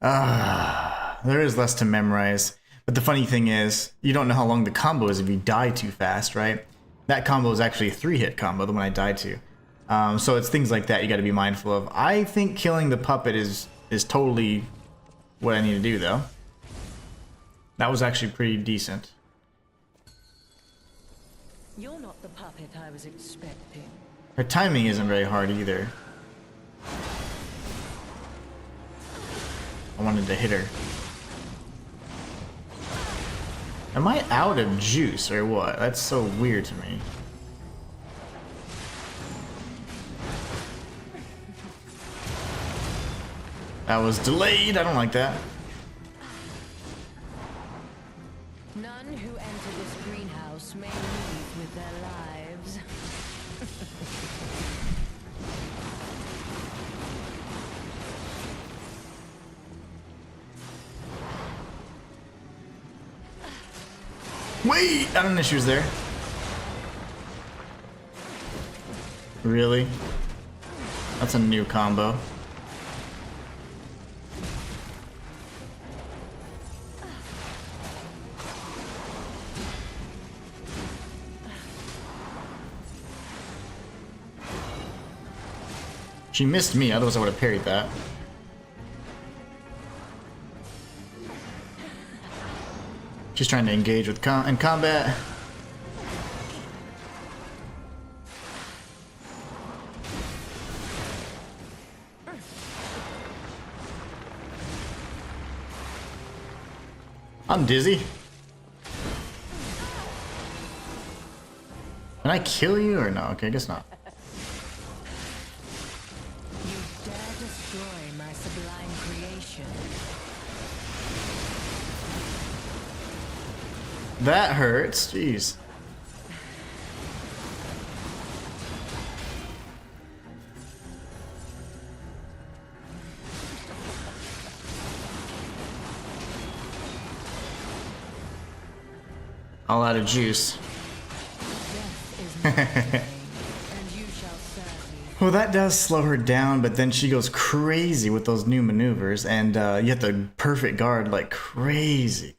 There is less to memorize. But the funny thing is, you don't know how long the combo is if you die too fast, right? That combo is actually a 3-hit combo, the one I died to. So it's things like that you gotta be mindful of. I think killing the puppet is totally what I need to do, though. That was actually pretty decent. You're not the puppet I was expecting. Her timing isn't very hard either. I wanted to hit her. Am I out of juice or what? That's so weird to me. That was delayed. I don't like that. None who enter this greenhouse may leave with their lives. Wait! I don't know she was there. Really? That's a new combo. She missed me, otherwise I would have parried that. She's trying to engage with in combat. I'm dizzy. Can I kill you or no? Okay, I guess not. You dare destroy my sublime creation. That hurts. Jeez. All out of juice. Well, that does slow her down, but then she goes crazy with those new maneuvers, and you have to perfect guard like crazy.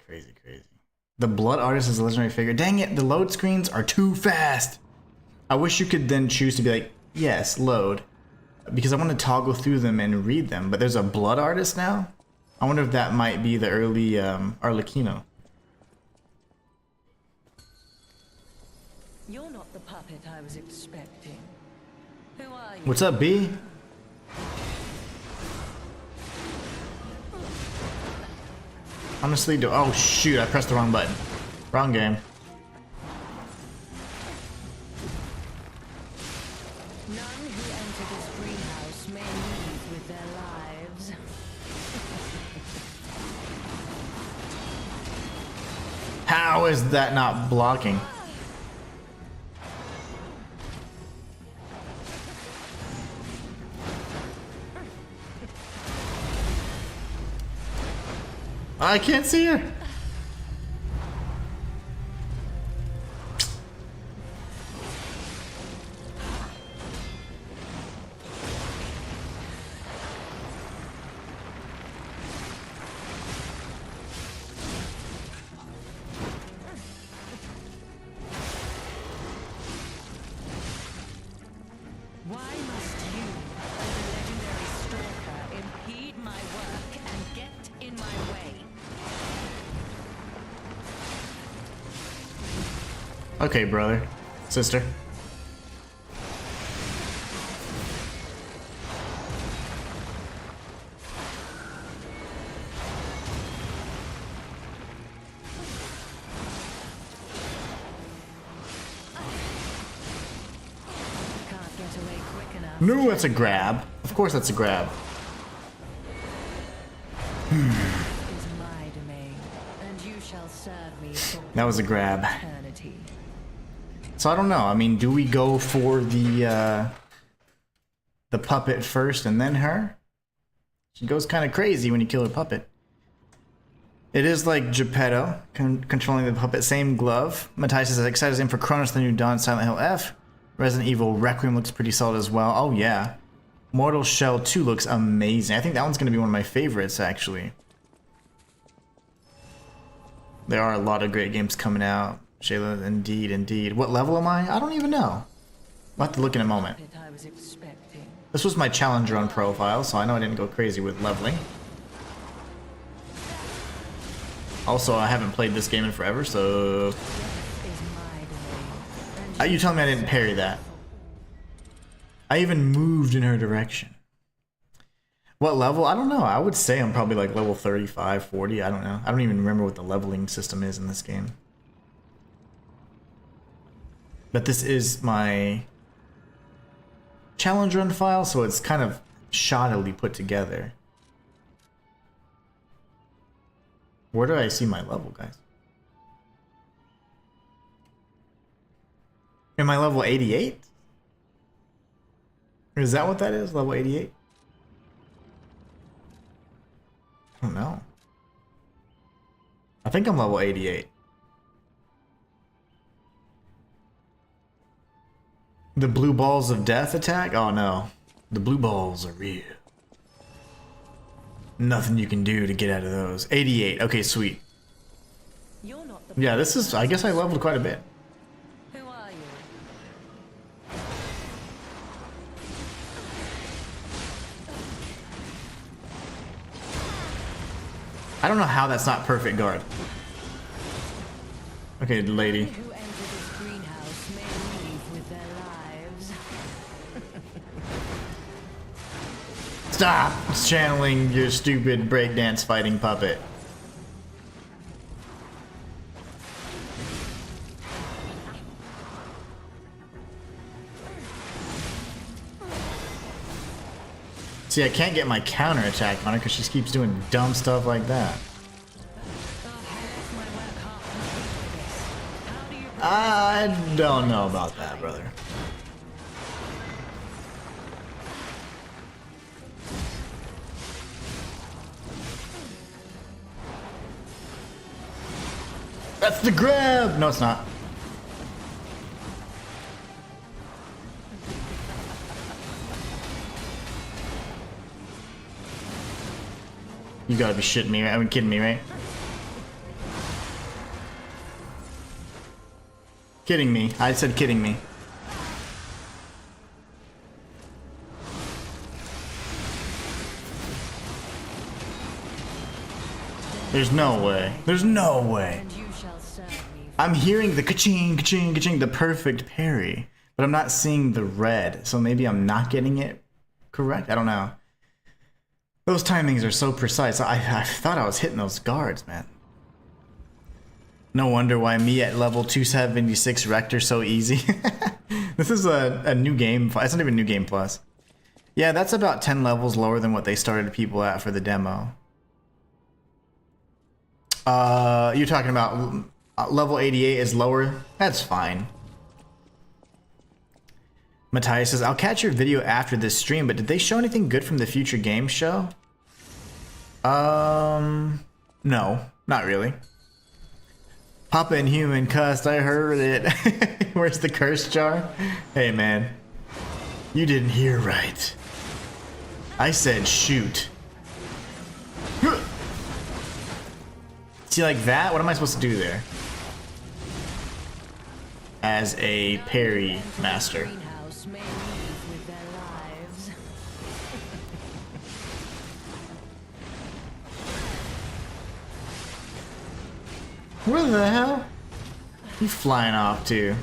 The Blood Artist is a legendary figure. Dang it, the load screens are too fast. I wish you could then choose to be like, yes, load, because I want to toggle through them and read them, but there's a Blood Artist now? I wonder if that might be the early Arlecchino. You're not the puppet I was expecting. Who are you? What's up, B? Honestly, oh shoot, I pressed the wrong button. Wrong game. None who enter this greenhouse may leave with their lives. How is that not blocking? I can't see her. Why must you, as a legendary stalker, impede my work and get in my way? Okay, brother. Sister. Can't get away quick enough. No, that's a grab. Of course that's a grab. Is my domain, and you shall serve me for That was a grab. eternity. So I don't know. I mean, do we go for the puppet first and then her? She goes kind of crazy when you kill her puppet. It is like Geppetto controlling the puppet. Same glove. Matthias is excited as in for Kronos, the new Dawn, Silent Hill F. Resident Evil Requiem looks pretty solid as well. Oh yeah. Mortal Shell 2 looks amazing. I think that one's going to be one of my favorites, actually. There are a lot of great games coming out. Shayla, indeed, indeed. What level am I? I don't even know. I'll have to look in a moment. That I was expecting. This was my Challenger on profile, so I know I didn't go crazy with leveling. Also, I haven't played this game in forever, so... Is my domain, and You telling me I didn't parry that? I even moved in her direction. What level? I don't know. I would say I'm probably like level 35, 40. I don't know. I don't even remember what the leveling system is in this game. But this is my challenge run file, so it's kind of shoddily put together. Where do I see my level, guys? Am I level 88? Is that what that is? Level 88? I don't know. I think I'm level 88. The blue balls of death attack? Oh no. The blue balls are real. Nothing you can do to get out of those. 88. Okay, sweet. you're not the Yeah, this is... I guess I leveled quite a bit. Who are you? I don't know how that's not perfect guard. Okay, lady. Who enter this greenhouse may leave with their lives. Stop channeling your stupid breakdance fighting puppet. See, I can't get my counter attack on her because she keeps doing dumb stuff like that. I don't know about that, brother. That's the grab! No, it's not. You gotta be shitting me, right? I mean, kidding me, right? Kidding me. I said kidding me. There's no way. There's no way. And you shall serve me. I'm hearing the ka-ching, ka-ching, ka-ching, the perfect parry. but I'm not seeing the red, so maybe I'm not getting it correct. I don't know. Those timings are so precise. I thought I was hitting those guards, man. No wonder why me at level 276 Rector so easy. This is a new game. It's not even new game plus. Yeah, that's about 10 levels lower than what they started people at for the demo. You're talking about level 88 is lower? That's fine. Matthias says, I'll catch your video after this stream, but did they show anything good from the future game show? No, not really. Papa Inhuman cussed, I heard it. Where's the curse jar? Hey man, you didn't hear right. I said shoot. See, like that? What am I supposed to do there? As a parry master. Greenhouse may leave with their lives. Where the hell? You flying off to?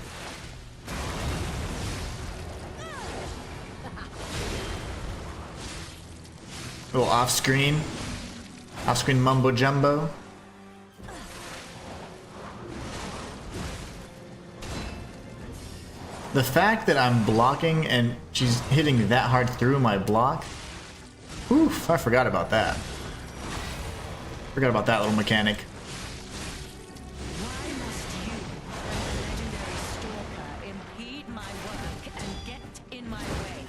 A little off-screen mumbo jumbo. The fact that I'm blocking and she's hitting that hard through my block. Oof, I forgot about that. Forgot about that little mechanic. Why must you, legendary stalker, impede my work and get in my way?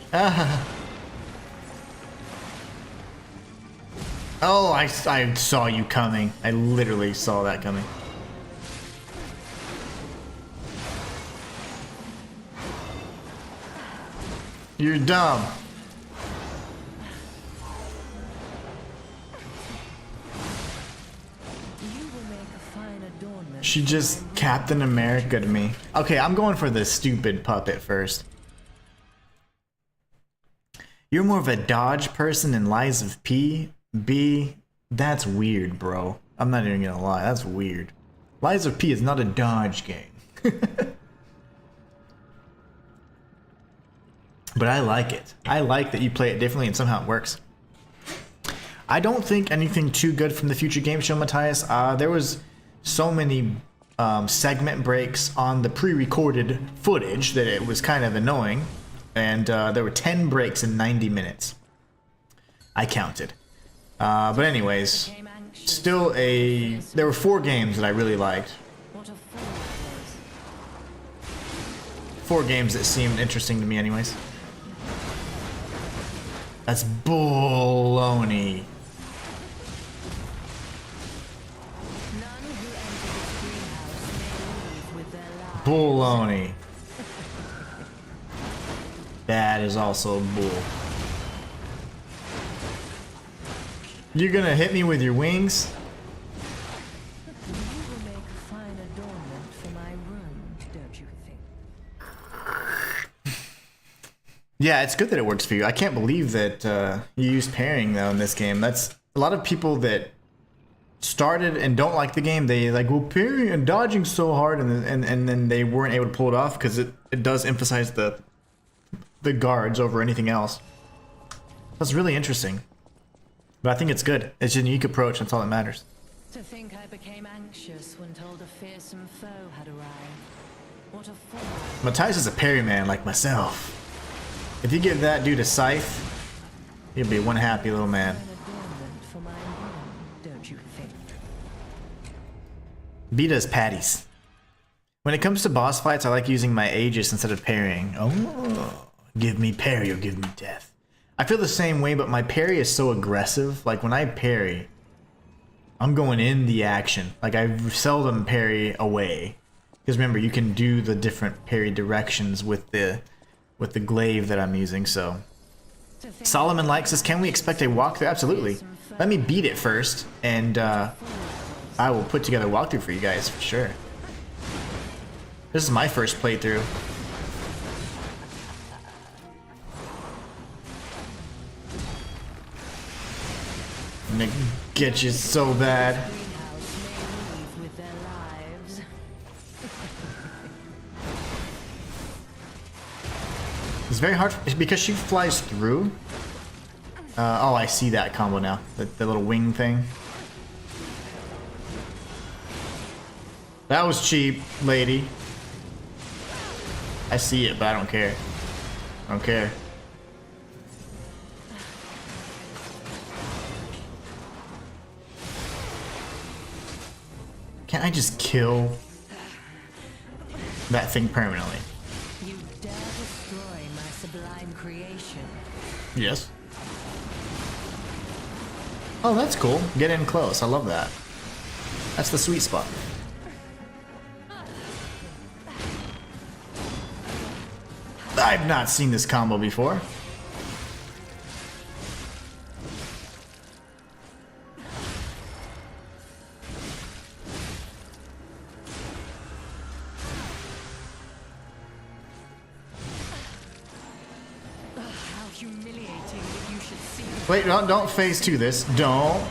Oh, I saw you coming. I literally saw that coming. You're dumb. You will make a fine adornment. She just Captain America to me. Okay, I'm going for the stupid puppet first. You're more of a dodge person in Lies of P. B. That's weird, bro. I'm not even gonna lie. That's weird. Lies of P is not a dodge game. But I like it. I like that you play it differently and somehow it works. I don't think anything too good from the future game show, Matthias. There was so many segment breaks on the pre-recorded footage that it was kind of annoying. And there were 10 breaks in 90 minutes. I counted. But anyways, still there were 4 games that I really liked. What a fool I was. 4 games that seemed interesting to me anyways. That's baloney. None who enter this greenhouse may leave with their lives. Baloney. That is also bull. You're gonna hit me with your wings? You will make a fine adornment for my room, don't you think? Yeah, it's good that it works for you. I can't believe that you use pairing though in this game. That's a lot of people that started and don't like the game. They like, well, parrying and dodging so hard, and then they weren't able to pull it off because it does emphasize the guards over anything else. That's really interesting. But I think it's good. It's a unique approach. That's all that matters. To think I became anxious when told a fearsome foe had arrived. What a fool. Matthias is a parry man like myself. If you give that dude a scythe, he'll be one happy little man. An adornment for my room, don't you think? Beat us patties. When it comes to boss fights, I like using my Aegis instead of parrying. Oh, give me parry or give me death. I feel the same way, but my parry is so aggressive. Like when I parry, I'm going in the action. Like I seldom parry away. Because remember, you can do the different parry directions with the glaive that I'm using, so. Solomon likes us. Can we expect a walkthrough? Absolutely. Let me beat it first, and I will put together a walkthrough for you guys for sure. This is my first playthrough. I'm gonna get you so bad. Greenhouse may leave with their lives. It's very hard because she flies through. Oh, I see that combo now. The little wing thing. That was cheap, lady. I see it, but I don't care. I don't care. Can't I just kill that thing permanently? You dare destroy my sublime creation. Yes. Oh, that's cool. Get in close. I love that. That's the sweet spot. I've not seen this combo before. How humiliating that you should see. Wait, don't phase 2 this. Don't.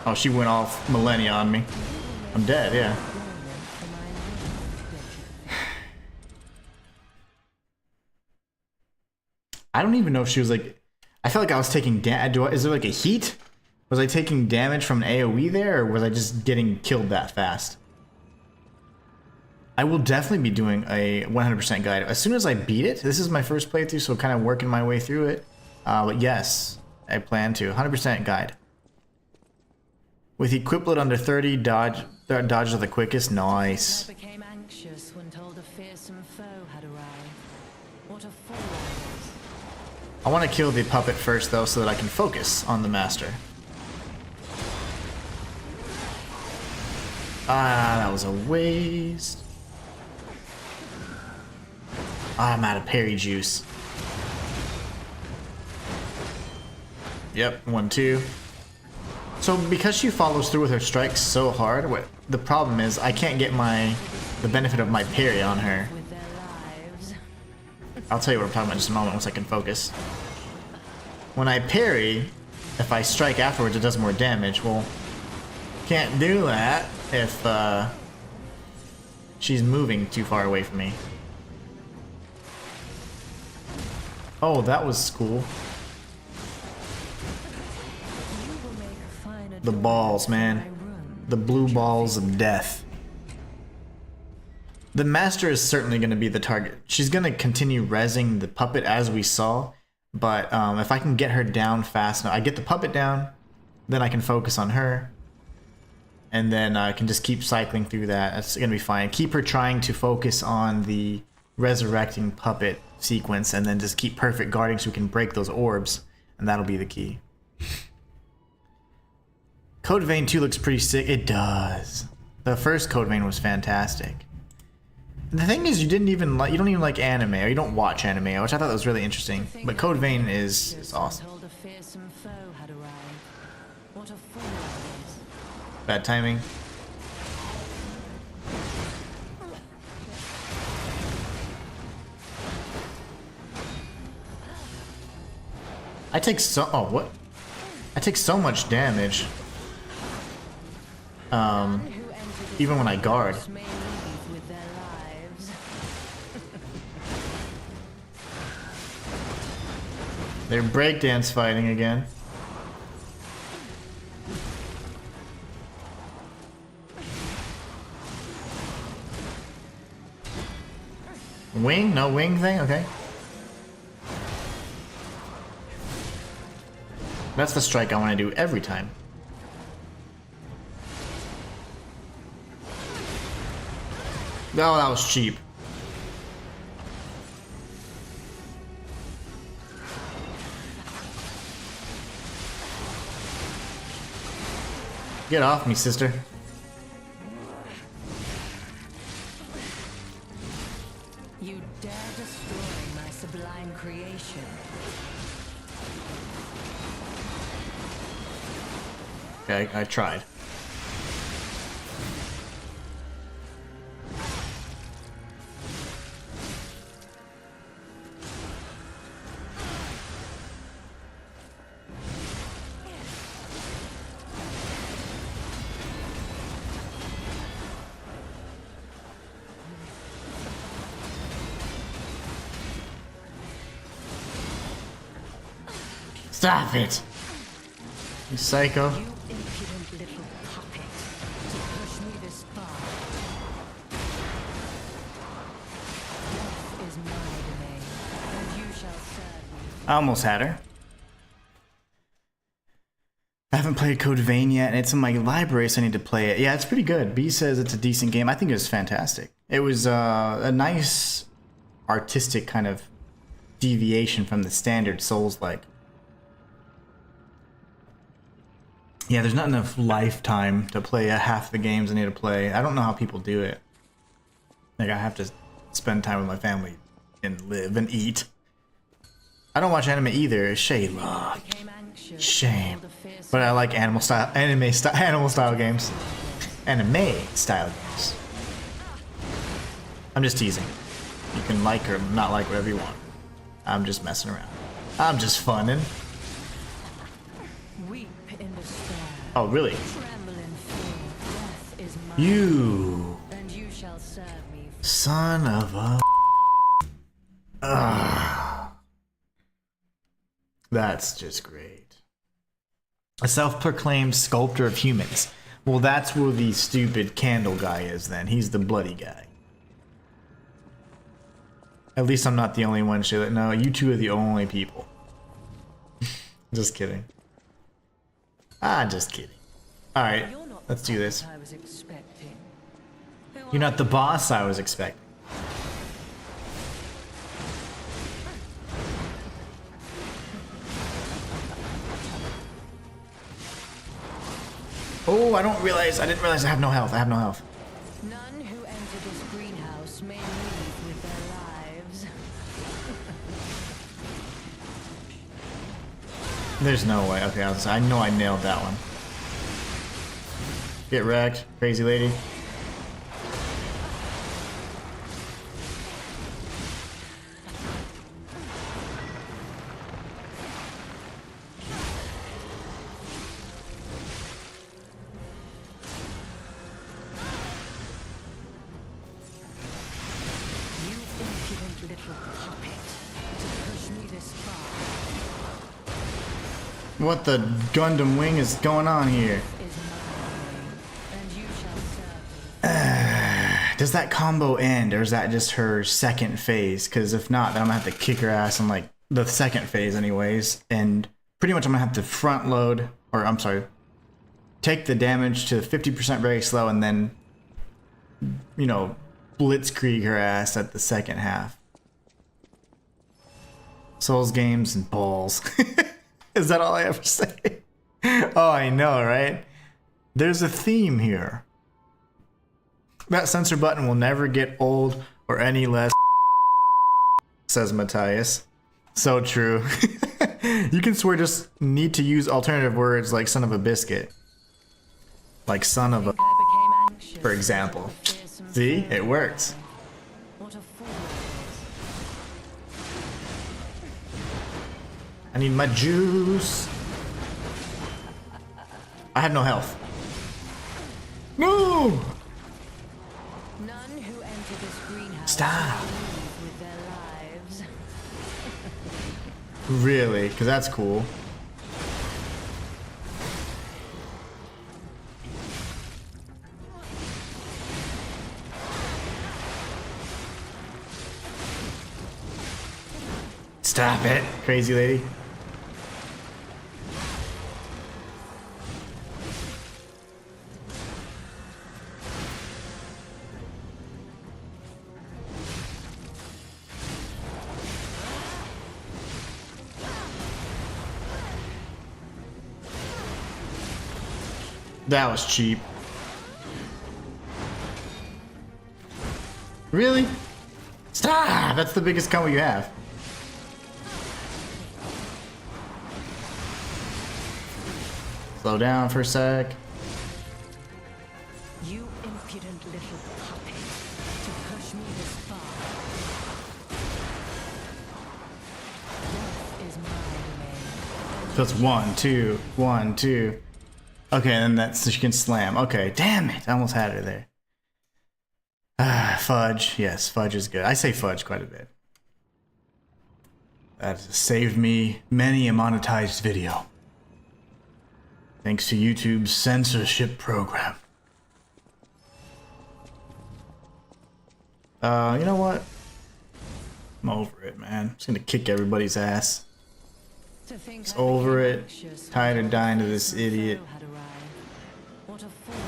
Oh, she went off millennia on me. I'm dead, yeah. I don't even know if she was like... I felt like I was taking damage. Is there like a heat? Was I taking damage from an AoE there, or was I just getting killed that fast? I will definitely be doing a 100% guide. As soon as I beat it, this is my first playthrough, so kind of working my way through it. But yes, I plan to. 100% guide. With equiplet under 30, dodges are the quickest. Nice. I became anxious when told a fearsome foe had arrived. What a fool I was. I want to kill the puppet first, though, so that I can focus on the master. Ah, that was a waste. Ah, I'm out of parry juice. Yep, 1-2. So because she follows through with her strikes so hard, the problem is I can't get the benefit of my parry on her. With their lives. I'll tell you what I'm talking about in just a moment once I can focus. When I parry, if I strike afterwards, it does more damage. Well, can't do that if she's moving too far away from me. Oh, that was cool. The balls, man. The blue balls of death. The master is certainly going to be the target. She's going to continue rezzing the puppet as we saw, but if I can get her down fast enough, I get the puppet down, then I can focus on her, and then I can just keep cycling through that. That's going to be fine. Keep her trying to focus on the resurrecting puppet sequence, and then just keep perfect guarding so we can break those orbs, and that'll be the key. Code Vein 2 looks pretty sick. It does. The first Code Vein was fantastic. The thing is, you don't even like anime, or you don't watch anime, which I thought was really interesting. But Code Vein is awesome. Told a fearsome foe had arrived. What a fool I was. Bad timing. I take so... Oh, what? I take so much damage. Even when I guard. May leave with their lives. They're breakdance fighting again. Wing? No wing thing? Okay. That's the strike I want to do every time. Oh, that was cheap. Get off me, sister. You dare destroy my sublime creation. Okay, I tried. Stop it! You psycho. You impudent little puppet. To push me this far. Death is my domain, and you shall serve me. I almost had her. I haven't played Code Vein yet, and it's in my library, so I need to play it. Yeah, it's pretty good. B says it's a decent game. I think it was fantastic. It was a nice artistic kind of deviation from the standard Souls-like. Yeah, there's not enough lifetime to play half the games I need to play. I don't know how people do it. Like, I have to spend time with my family and live and eat. I don't watch anime either. Shame. Shame. But I like animal style games. Anime style games. I'm just teasing. You can like or not like whatever you want. I'm just messing around. I'm just funning. Weep in despair. Oh, really? Tremble in fear. Death is mine. You And you shall serve me. son of a... Ugh. That's just great. A self-proclaimed sculptor of humans. Well, that's where the stupid candle guy is then. He's the bloody guy. At least I'm not the only one, Shayla. No, you two are the only people. Just kidding. Just kidding. Alright, let's do this. I was expecting. You're not the boss I was expecting. Oh, I didn't realize I have no health. I have no health. None who enter this greenhouse may leave with their lives. There's no way. Okay, I know I nailed that one. Get wrecked, crazy lady. You impudent little puppet. To push me this far What the Gundam wing is going on here? is my domain, and you shall serve me. Does that combo end, or is that just her second phase? Because if not, then I'm gonna have to kick her ass in like the second phase anyways. And pretty much I'm gonna have to front load, or I'm sorry, take the damage to 50% very slow and then, you know, blitzkrieg her ass at the second half. Souls games and balls. Is that all I ever say? Oh, I know, right? There's a theme here. That censor button will never get old or any less, says Matthias. So true. You can swear just need to use alternative words like son of a biscuit. Like son of a, I became anxious. for example. Fearsome See? It fear. works. What a fool I need my juice. I have no health. No! it is. None who enter this greenhouse Stop. may leave with their lives. Really? Because that's cool. Stop it, crazy lady. That was cheap. Really? Stop! That's the biggest combo you have. Slow down for a sec. You impudent little puppet. To push me this far. Death is my domain. So it's 1, 2, 1, 2. Okay, and then that's so she can slam. Okay, damn it! I almost had her there. Fudge. Yes, fudge is good. I say fudge quite a bit. That has saved me many a monetized video. Thanks to YouTube's censorship program. You know what? I'm over it, man. I'm just gonna kick everybody's ass. It's over it. Tired of dying to this idiot. What a fool I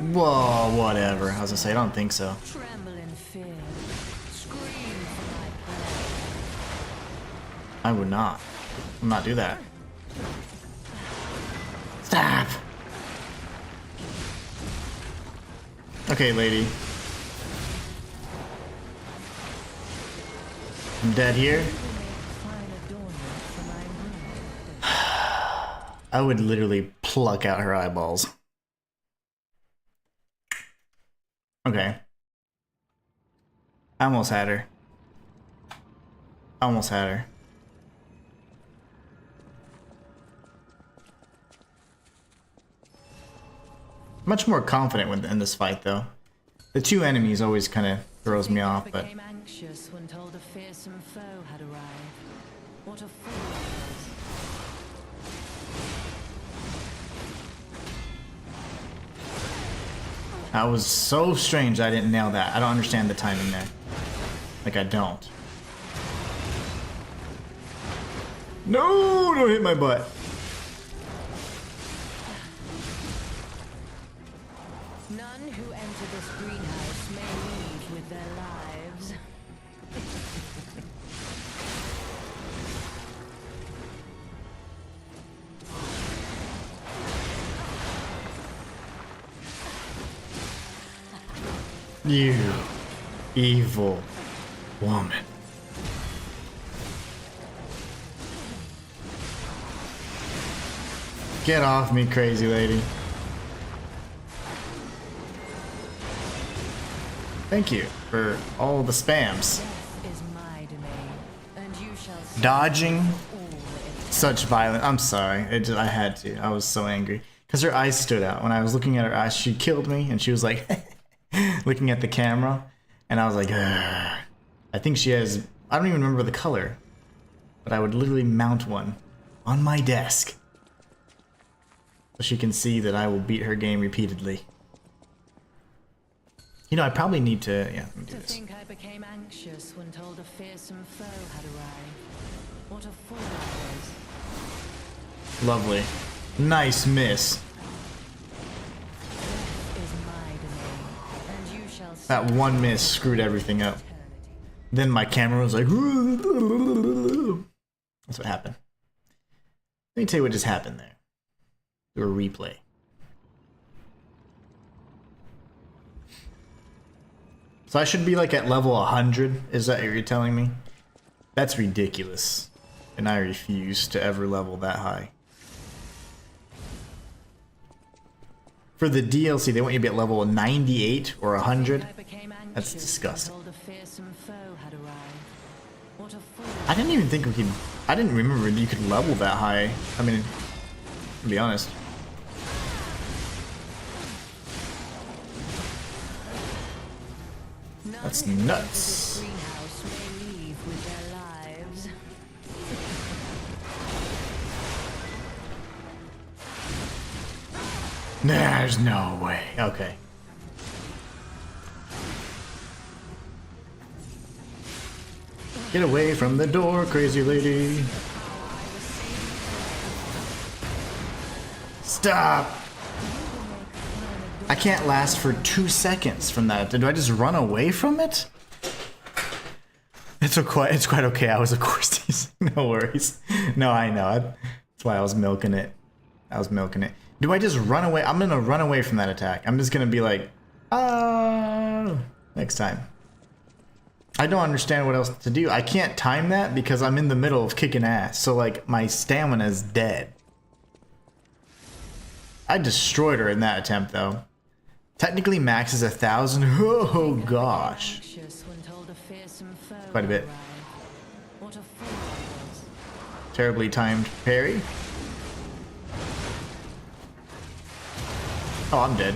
was. Whoa, whatever. I was gonna say, I don't think so. Tremble in fear. Scream for my prey. I would not. I would not do that. Stop! Okay, lady. I'm dead here. I would literally pluck out her eyeballs. Okay. I almost had her. Almost had her. Much more confident in this fight, though. The two enemies always kind of throws me off, but Became anxious when told a fearsome foe had arrived. What a fool I was. that was so strange I didn't nail that. I don't understand the timing there. Like, I don't. No, don't hit my butt. None who enter this greenhouse may leave with their lives. You evil woman. Get off me, crazy lady. Thank you for all the spams. Death is my domain, and you shall see Dodging all it. such violence. I'm sorry. I had to. I was so angry. Because her eyes stood out. When I was looking at her eyes, she killed me. And she was like, looking at the camera. And I was like, ugh. I think she has, I don't even remember the color. But I would literally mount one on my desk. So she can see that I will beat her game repeatedly. You know, I probably need to, yeah, let me do To this. think I became anxious when told a fearsome foe had arrived. What a fool I was. Lovely. Nice miss. Death is my domain, and you shall see That one miss screwed everything up. Then my camera was like, that's what happened. Let me tell you what just happened there. Do a replay. So I should be like at level 100, is that what you're telling me? That's ridiculous. And I refuse to ever level that high. For the DLC, they want you to be at level 98 or 100. I became anxious That's when disgusting. told a fearsome foe had arrived. What a fool. I didn't even think we could. I didn't remember you could level that high. I mean, to be honest. That's None who enter nuts. this greenhouse may leave with their lives. There's no way. Okay. Get away from the door, crazy lady. Stop. I can't last for 2 seconds from that. Do I just run away from it? It's quite okay. I was of course teasing. No worries. No, I know. That's why I was milking it. I was milking it. Do I just run away? I'm gonna run away from that attack. I'm just gonna be like, next time. I don't understand what else to do. I can't time that because I'm in the middle of kicking ass. So like my stamina is dead. I destroyed her in that attempt though. Technically max is 1,000. Oh gosh. Anxious when told a fearsome foe Quite a bit. had arrived. What a fool I was. Terribly timed parry. Oh, I'm dead.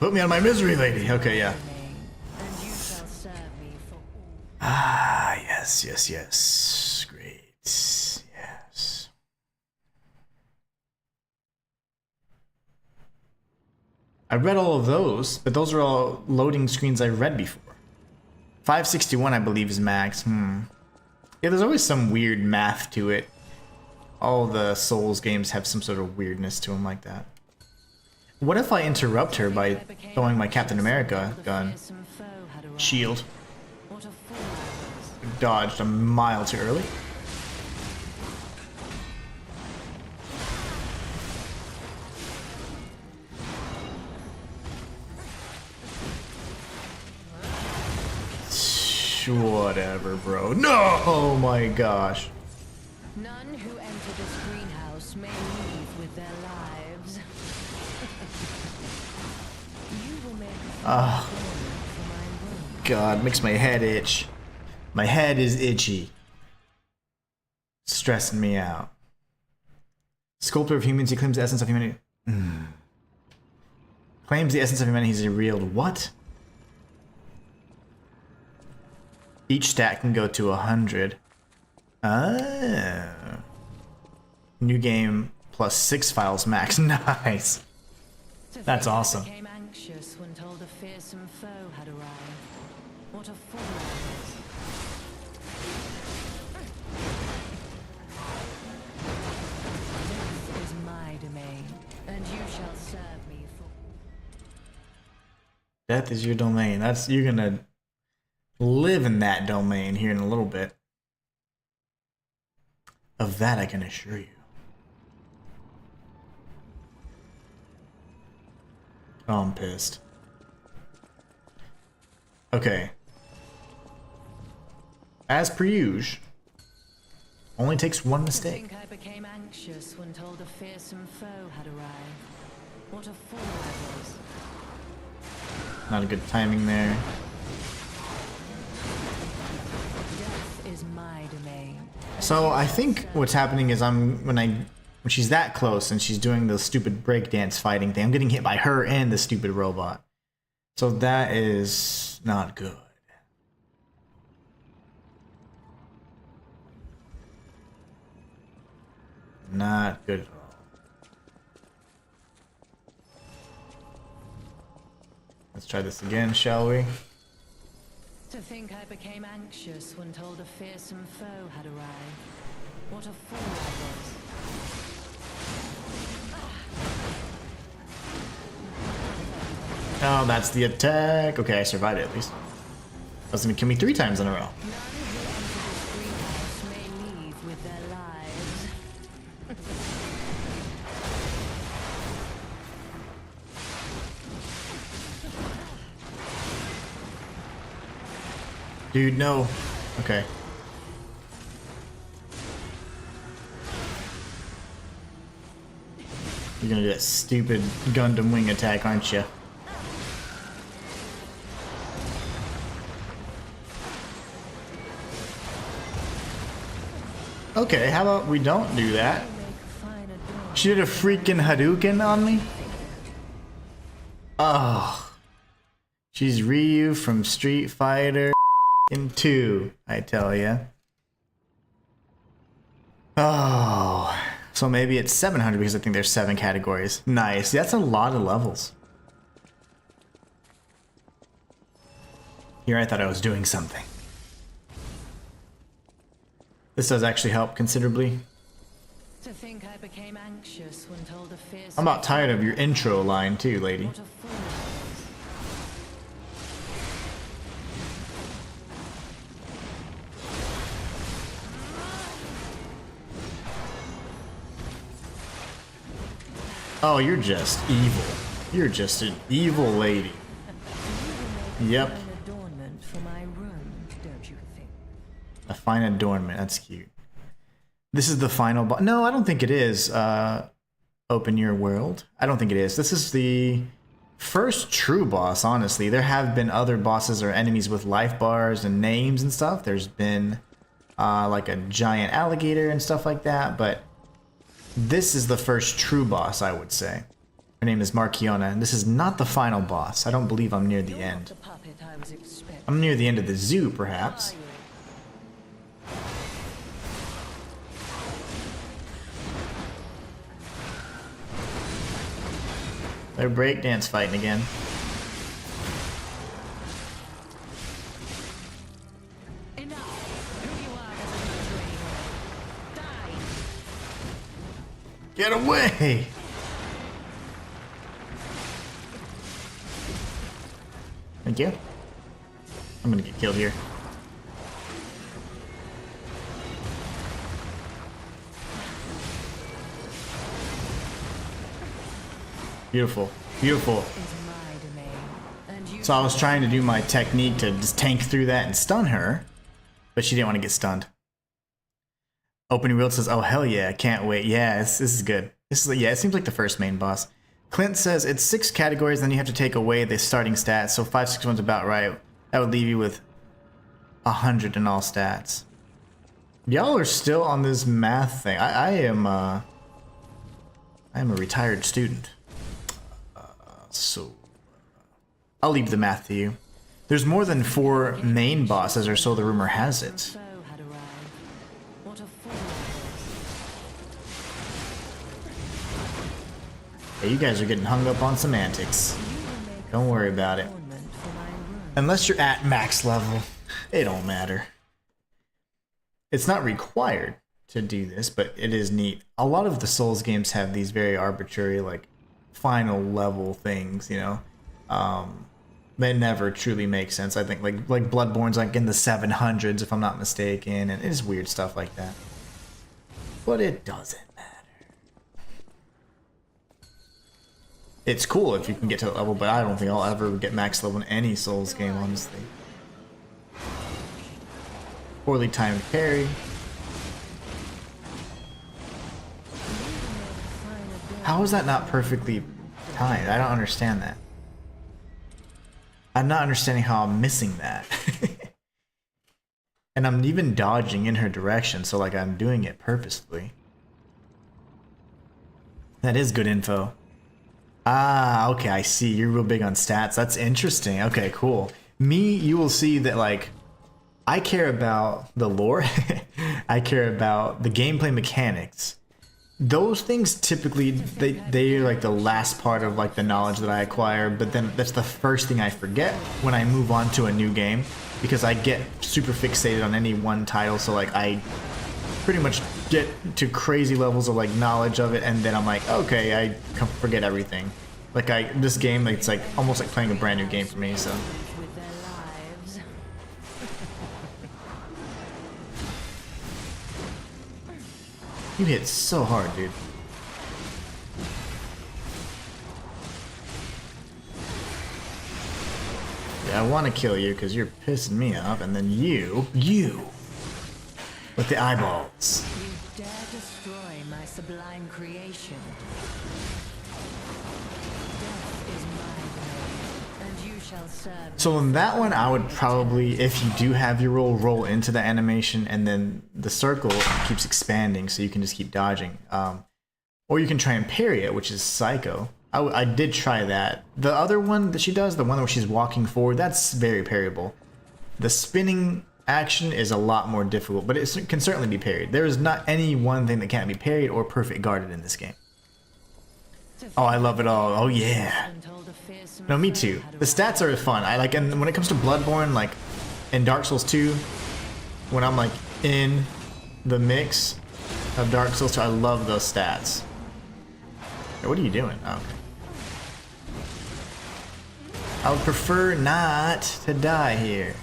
Put me out of my misery, lady. Okay, yeah. And you shall serve me for all. Ah, yes, yes, yes. Great. Yes. I read all of those, but those are all loading screens I read before. 561, I believe, is max. Yeah, there's always some weird math to it. All the Souls games have some sort of weirdness to them like that. What if I interrupt her by throwing my Captain America gun? Shield. Dodged a mile too early. Whatever, bro. No! Oh my gosh. None who enter this greenhouse may leave with their lives. You will make a for my room. God, makes my head itch. My head is itchy. Stressing me out. Sculptor of humans, he claims the essence of humanity. Claims the essence of humanity is real. What? Each stat can go to 100. Ah. New game plus 6 files max. Nice. That's awesome. Became anxious when told a fearsome foe had arrived. What a fool I was. This is my domain, and you shall serve me for. Death is your domain. That's you're gonna live in that domain here in a little bit. Of that I can assure you. Oh, I'm pissed. Okay. As per usual, only takes one I mistake. think I became anxious when told a fearsome foe had arrived. What a fool I was. Not a good timing there. Death is my domain. So I think what's happening is when she's that close and she's doing the stupid breakdance fighting thing, I'm getting hit by her and the stupid robot. So that is not good. Not good at all. Let's try this again, shall we? To think I became anxious when told a fearsome foe had arrived. What a fool I was. Oh, that's the attack. Okay, I survived it at least. That's gonna kill me 3 times in a row. None who enter this greenhouse may leave with their lives. Dude, no. Okay. You're gonna do that stupid Gundam wing attack, aren't you? Okay, how about we don't do that? Make fine adornment. She did a freaking Hadouken on me? Oh. She's Ryu from Street Fighter 2, I tell ya. Oh. So maybe it's 700 because I think there's 7 categories. Nice. That's a lot of levels. Here I thought I was doing something. This does actually help considerably. To think I became anxious when told a fearsome. I'm about tired of your intro line too, lady. What a fool I was. Oh, you're just evil. You're just an evil lady. Yep. An adornment for my room, don't you think? A fine adornment. That's cute. This is the final boss. No, I don't think it is. Open your world. I don't think it is. This is the first true boss, honestly. There have been other bosses or enemies with life bars and names and stuff. There's been like a giant alligator and stuff like that, but this is the first true boss, I would say. Her name is Markiona, and this is not the final boss. I don't believe I'm near the You're end. not the puppet I was expecting. I'm near the end of the zoo, perhaps. They're breakdance fighting again. Enough. Who you are doesn't matter anymore. Die. Get away! Thank you. I'm gonna get killed here. Beautiful. Beautiful. Is my domain, and you So I was trying to do my technique to just tank through that and stun her, but she didn't want to get stunned. Opening World says, oh hell yeah, can't wait. Yeah, this is good. This is, yeah, it seems like the first main boss. Clint says it's 6 categories, then you have to take away the starting stats, so 561's about right. That would leave you with 100 in all stats. Y'all are still on this math thing. I am a retired student. So I'll leave the math to you. There's more than 4 main bosses, or so the rumor has it. foe had arrived. What a fool I was. Hey, you guys are getting hung up on semantics. Don't worry about it. Ornament for my room. Unless you're at max level, it don't matter. It's not required to do this, but it is neat. A lot of the Souls games have these very arbitrary, like, final level things, you know? They never truly make sense. I think, like Bloodborne's like in the 700s, if I'm not mistaken, and it's weird stuff like that. But it doesn't matter. It's cool if you can get to that level, but I don't think I'll ever get max level in any Souls game, honestly. Poorly timed parry. How is that not perfectly timed? I don't understand that. I'm not understanding how I'm missing that. And I'm even dodging in her direction, so like I'm doing it purposefully. That is good info. Ah, okay, I see. You're real big on stats. That's interesting. Okay, cool. Me, you will see that like I care about the lore. I care about the gameplay mechanics. Those things typically they're like the last part of like the knowledge that I acquire, but then that's the first thing I forget when I move on to a new game, because I get super fixated on any one title. So like I pretty much get to crazy levels of like knowledge of it, and then I'm like, okay, I forget everything. Like this game, like, it's like almost like playing a brand new game for me. So With their lives. you hit so hard, dude. Yeah, I want to kill you because you're pissing me off, and then you with the eyeballs. You dare destroy my sublime creation. Death is my domain, and you shall serve. So in that one, I would probably, if you do have your roll into the animation, and then the circle keeps expanding, so you can just keep dodging. Or you can try and parry it, which is Psycho. I did try that. The other one that she does, the one where she's walking forward, that's very parryable. The spinning action is a lot more difficult, but it can certainly be parried. There is not any one thing that can't be parried or perfect guarded in this game. Oh, I love it all. Oh yeah. Untold a fearsome No, me foe too. had The stats are fun. I like, and when it comes to Bloodborne, like in Dark Souls 2, when I'm like in the mix of Dark Souls 2, I love those stats. Hey, what are you doing? Oh, okay. I would prefer not to die here.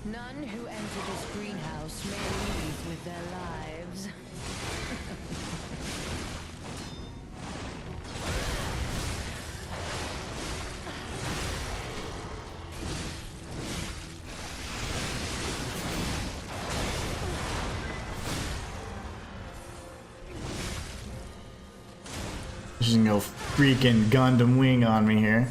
None who enter this greenhouse may leave with their lives. She's gonna go freaking Gundam Wing on me here.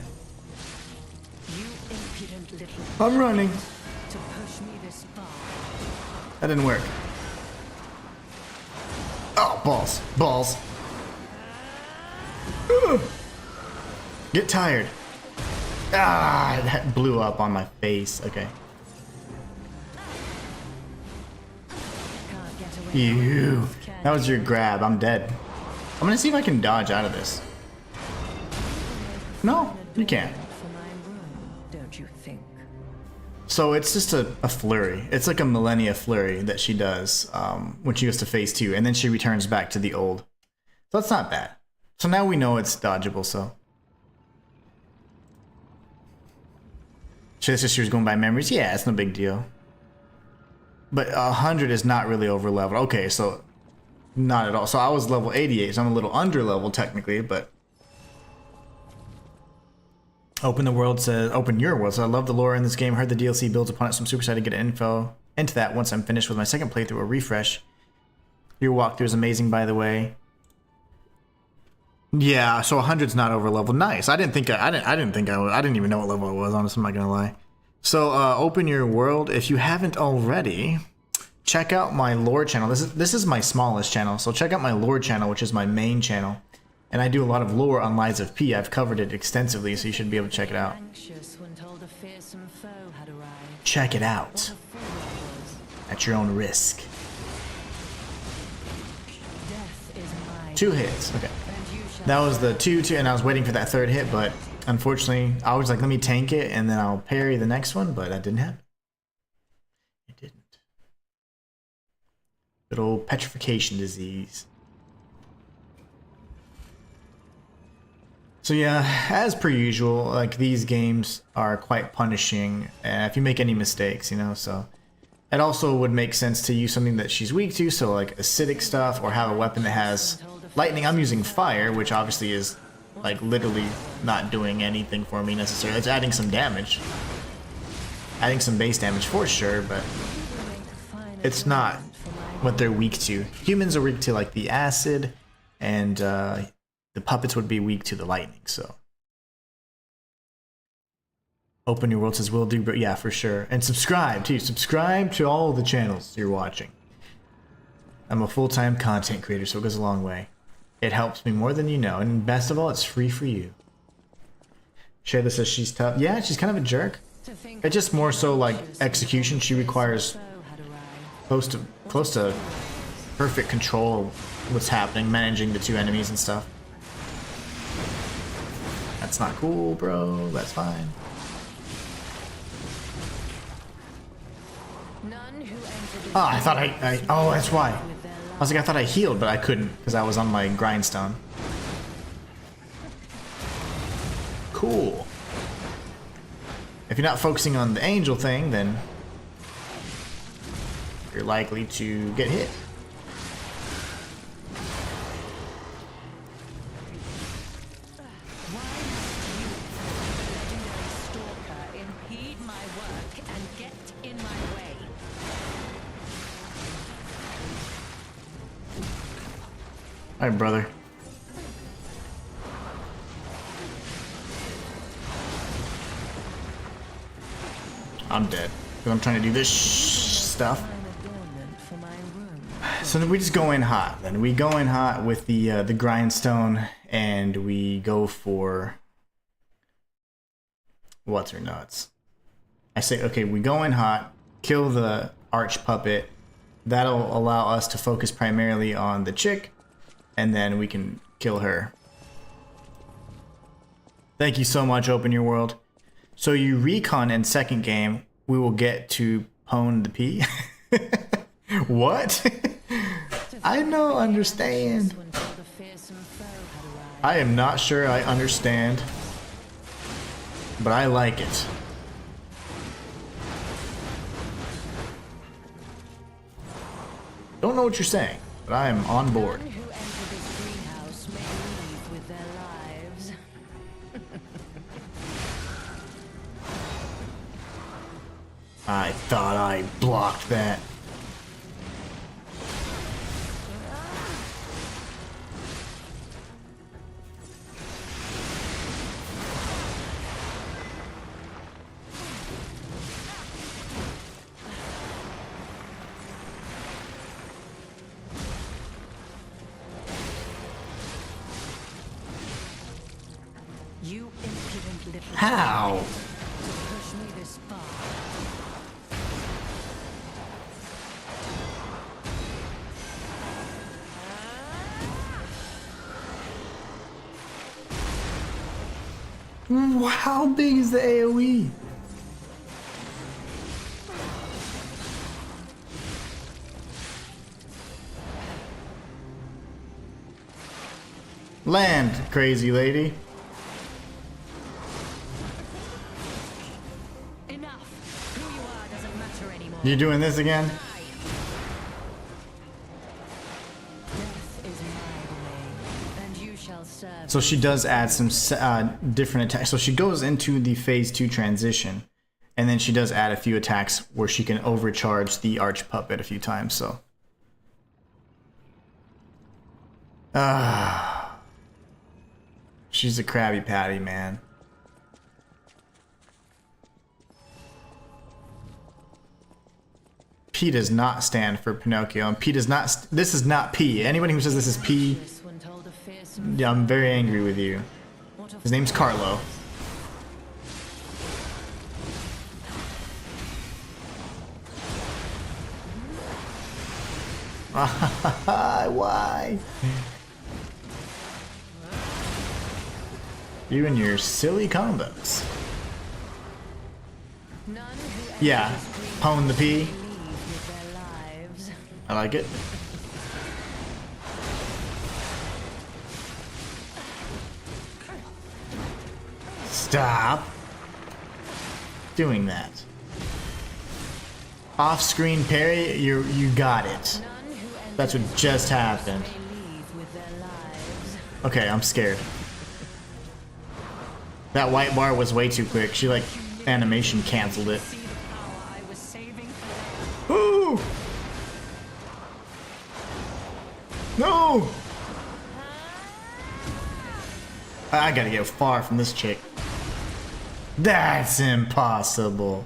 You impudent little I'm running. to push me this far. That didn't work. Oh, balls. Balls. Get tired. Ah, that blew up on my face. Okay. Can't get away Ew. from this, can That was you? your grab. I'm dead. I'm gonna see if I can dodge out of this. No, you can't. For my room, don't you think? So it's just a flurry. It's like a millennia flurry that she does when she goes to phase 2, and then she returns back to the old. So that's not bad. So now we know it's dodgeable, so. She said she was going by memories. Yeah, it's no big deal. But 100 is not really over leveled. Okay, so not at all. So I was level 88, so I'm a little under level technically, but. Open the world says, open your world. So I love the lore in this game. Heard the DLC builds upon it, so I'm super excited to get info into that once I'm finished with my second playthrough or refresh. Your walkthrough is amazing, by the way. Yeah, so 100's not over level. Nice. I didn't even know what level I was, honestly, I'm not gonna lie. So open your world. If you haven't already, check out my lore channel. This is my smallest channel, so check out my lore channel, which is my main channel. And I do a lot of lore on Lies of P. I've covered it extensively, so you should be able to check it out. Anxious when told a fearsome foe had arrived. Check it out What a fool I was. at your own risk. Death is my 2 hits. Okay. and you shall That was the 2, and I was waiting for that 3rd hit, but unfortunately, I was like, let me tank it, and then I'll parry the next one, but that didn't happen. It didn't. Good old petrification disease. So yeah, as per usual, like these games are quite punishing if you make any mistakes, you know, so it also would make sense to use something that she's weak to, so like acidic stuff, or have a weapon that has lightning. I'm using fire, which obviously is like literally not doing anything for me necessarily. It's adding some damage. Adding some base damage for sure, but it's not what they're weak to. Humans are weak to like the acid, and the puppets would be weak to the lightning, so. Open your world says will do, but yeah, for sure. And subscribe too. Subscribe to all the channels you're watching. I'm a full-time content creator, so it goes a long way. It helps me more than you know, and best of all, it's free for you. Shayla says she's tough. Yeah, she's kind of a jerk. It's just more so like execution. She requires close to perfect control of what's happening, managing the 2 enemies and stuff. That's not cool, bro. That's fine. Oh, I thought oh, that's why. I was like, I thought I healed, but I couldn't because I was on my grindstone. Cool. If you're not focusing on the angel thing, then you're likely to get hit. Stalker impede my work and get in my way. All right, brother. I'm dead because I'm trying to do this stuff. For my room. So then we just go in hot. Then we go in hot with the grindstone, and we go for what's her nuts. I say, okay, we go in hot, kill the arch puppet. That'll allow us to focus primarily on the chick, and then we can kill her. Thank you so much, Open Your World. So you recon in second game, we will get to pwn the P. What? I don't understand. I am not sure I understand, but I like it. Don't know what you're saying, but I am on board. Who enter this greenhouse may leave with their lives. I thought I blocked that. You impudent little How? to push me this far. How big is the AoE? Land, crazy lady. Enough. Who you are doesn't matter anymore. You doing this again? Death is my domain, and you shall serve. So she does add some different attacks. So she goes into the phase 2 transition, and then she does add a few attacks where she can overcharge the arch puppet a few times. So, she's a Krabby Patty, man. P does not stand for Pinocchio, and P does not. This is not P. Anybody who says this is P, When told of fearsome yeah, I'm very angry with you. what of His name's Carlo. Why? You and your silly combos. none who Yeah, pwn the P. leave with their lives. I like it. Stop doing that. Off-screen parry, you got it. None who enter That's what just happened. may leave with their lives. Okay, I'm scared. That white bar was way too quick. She like animation canceled it. See the power I was saving for them. Ooh! No! I gotta get far from this chick. That's impossible.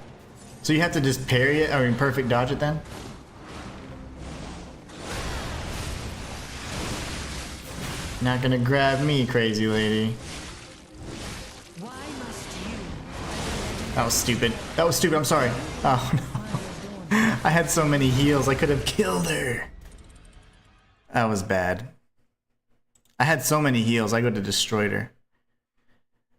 So you have to just parry it, I mean perfect dodge it then? Not gonna grab me, crazy lady. Why must you? That was stupid. That was stupid, I'm sorry. Oh no. I had so many heals, I could have killed her. That was bad. I had so many heals, I could have destroyed her.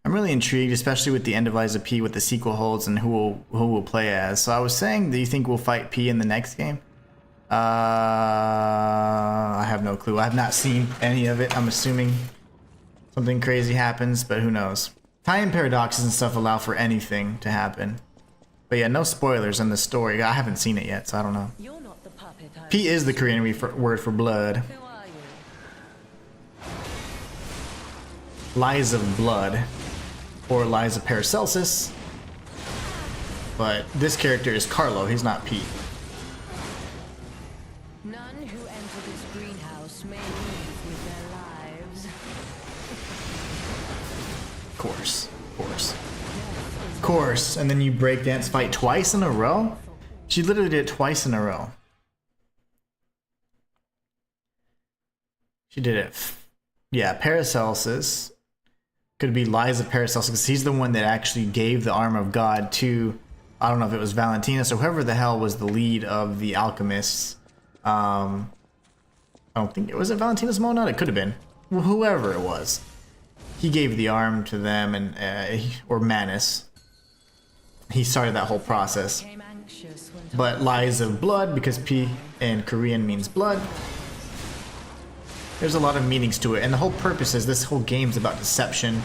I'm really intrigued, especially with the end of Liza P, what the sequel holds and who will play as. So I was saying, do you think we'll fight P in the next game? I have no clue. I have not seen any of it. I'm assuming something crazy happens, but who knows. Time paradoxes and stuff allow for anything to happen. But yeah, no spoilers in the story. I haven't seen it yet, so I don't know. You're not the puppet I P is the Korean word for blood. Who are you? Lies of blood. Or Lies of Paracelsus. But this character is Carlo, he's not P. None who enter this greenhouse may leave with their lives. Of course. Of course. And then you breakdance fight twice in a row? She literally did it twice in a row. She did it. Yeah, Paracelsus. Could be Lies of Paracelsus, because he's the one that actually gave the arm of God to, I don't know if it was Valentinus or whoever the hell was the lead of the alchemists. I don't think it was Valentinus Monod. It could have been whoever it was. He gave the arm to them, and or Manus. He started that whole process. Became anxious when But Lies of Blood, because P in Korean means blood. There's a lot of meanings to it, and the whole purpose is this whole game's about deception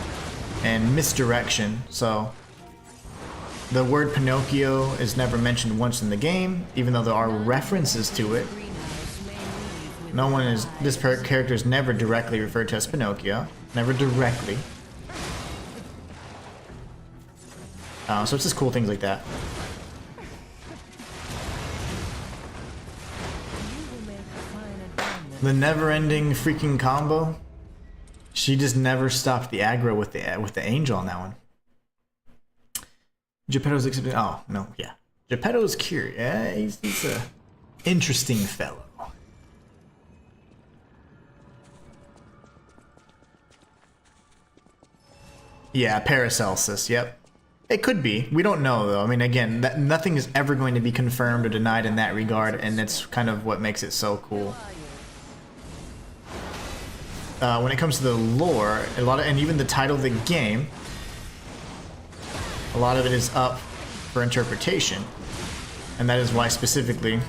and misdirection. So the word Pinocchio is never mentioned once in the game, even though there are references to it. greenhouse may leave with No one is, this character is never directly referred to as Pinocchio, never directly. So it's just cool things like that. The never-ending freaking combo. She just never stopped the aggro with the angel on that one. Geppetto's accepted. Oh no, yeah. Geppetto's curious. Yeah, he's a interesting fellow. Yeah, Paracelsus, yep. It could be. We don't know, though. I mean, again, nothing is ever going to be confirmed or denied in that regard, and it's kind of what makes it so cool. When it comes to the lore, and even the title of the game, a lot of it is up for interpretation. And that is why, specifically,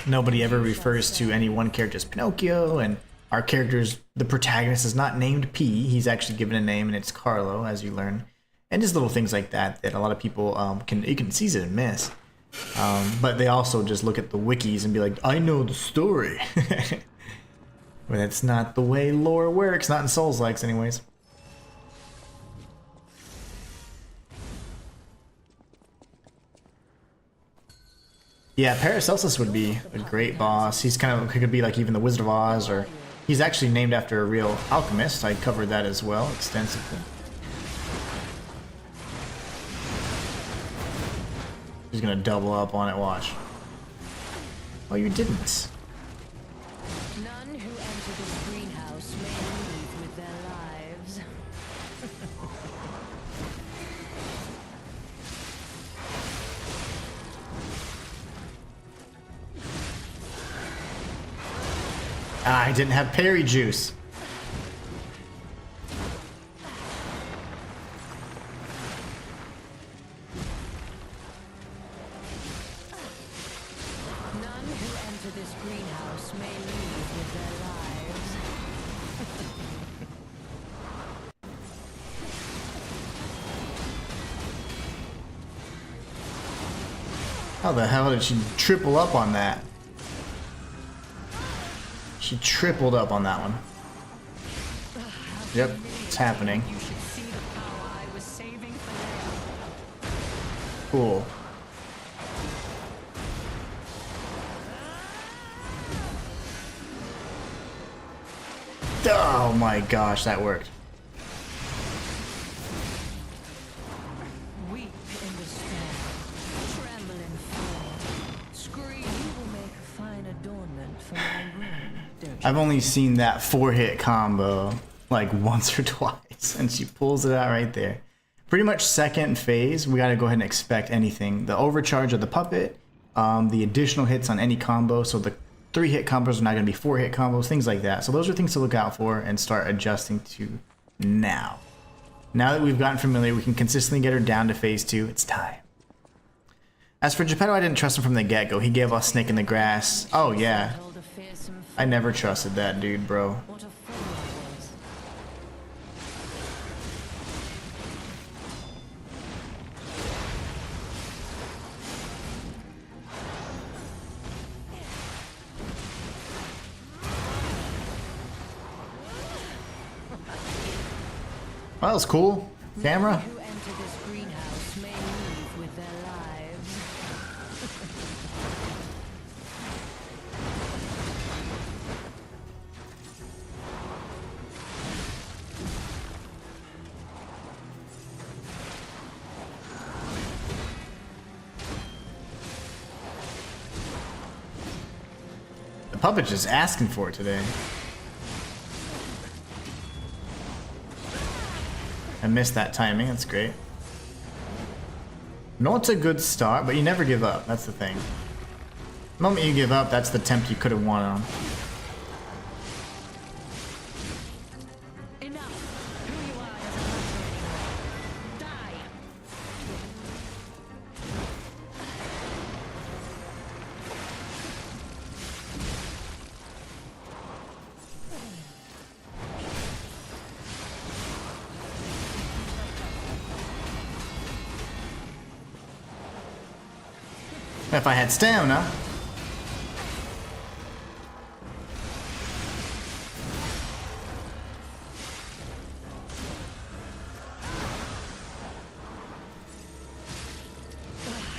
nobody ever refers to any one character as Pinocchio, and our character's, the protagonist, is not named P. He's actually given a name, and it's Carlo, as you learn. And just little things like that a lot of people you can seize it and miss. But they also just look at the wikis and be like, I know the story. But that's not the way lore works, not in Souls-likes anyways. Yeah, Paracelsus would be a great boss. He could be like even the Wizard of Oz, or he's actually named after a real alchemist. I covered that as well extensively. He's gonna double up on it, watch. Oh, you didn't. None who enter this greenhouse may leave with their lives. I didn't have parry juice. None who enter this greenhouse may leave with their lives. How the hell did she triple up on that? She tripled up on that one. Yep, it's happening. You should see the power I was saving for later. Cool. Oh my gosh, that worked. Weep in despair, tremble in fear, scream. You will make a fine adornment for my room, don't you? I've only seen that 4-hit combo like once or twice, and she pulls it out right there. Pretty much second phase, we gotta go ahead and expect anything. The overcharge of the puppet, the additional hits on any combo, so the 3-hit combos are not gonna be 4-hit combos, things like that. So those are things to look out for and start adjusting to now. Now that we've gotten familiar, we can consistently get her down to phase 2. It's time. As for Geppetto, I didn't trust him from the get-go. He gave us Snake in the Grass. Oh yeah, Told a fearsome I never trusted that dude, bro. what a fool I was. Well, that was cool. Camera. Who enter this greenhouse may leave with their lives. The puppet's just asking for it today. I missed that timing, that's great. Not a good start, but you never give up, that's the thing. The moment you give up, that's the temp you could have won on. Enough. Who you are doesn't matter anymore. Die. If I had stamina.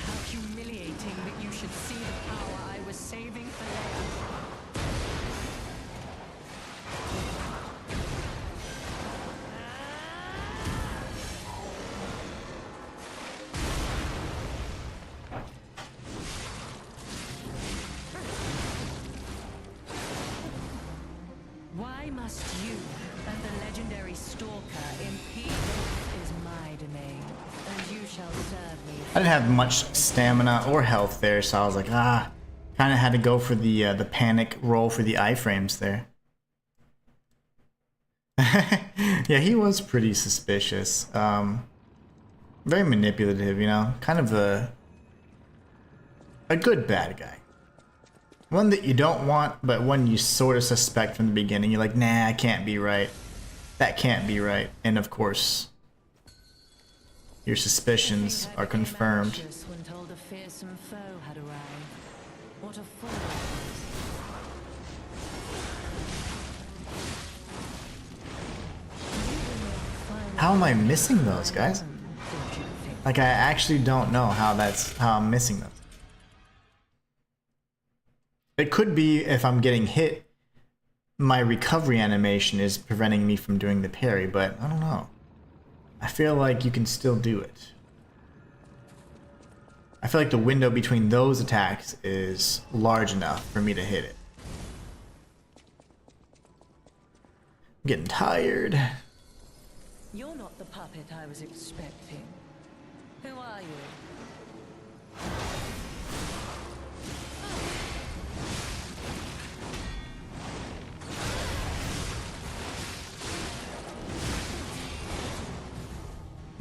How humiliating that you should see the power I was saving for later. Why must you and the legendary Stalker impede both to me, and you shall serve me. I didn't have much stamina or health there, so I was like, kind of had to go for the panic roll for the iframes there. Yeah, he was pretty suspicious. Very manipulative, you know, kind of a good bad guy. One that you don't want, but one you sort of suspect from the beginning. You're like, nah, I can't be right. That can't be right. And of course, your suspicions are confirmed. Anxious when told a fearsome foe had arrived. What a fool I was. How am I missing those, guys? Like, I actually don't know how I'm missing them. It could be if I'm getting hit, my recovery animation is preventing me from doing the parry, but I don't know. I feel like you can still do it. I feel like the window between those attacks is large enough for me to hit it. I'm getting tired. You're not the puppet I was expecting. Who are you?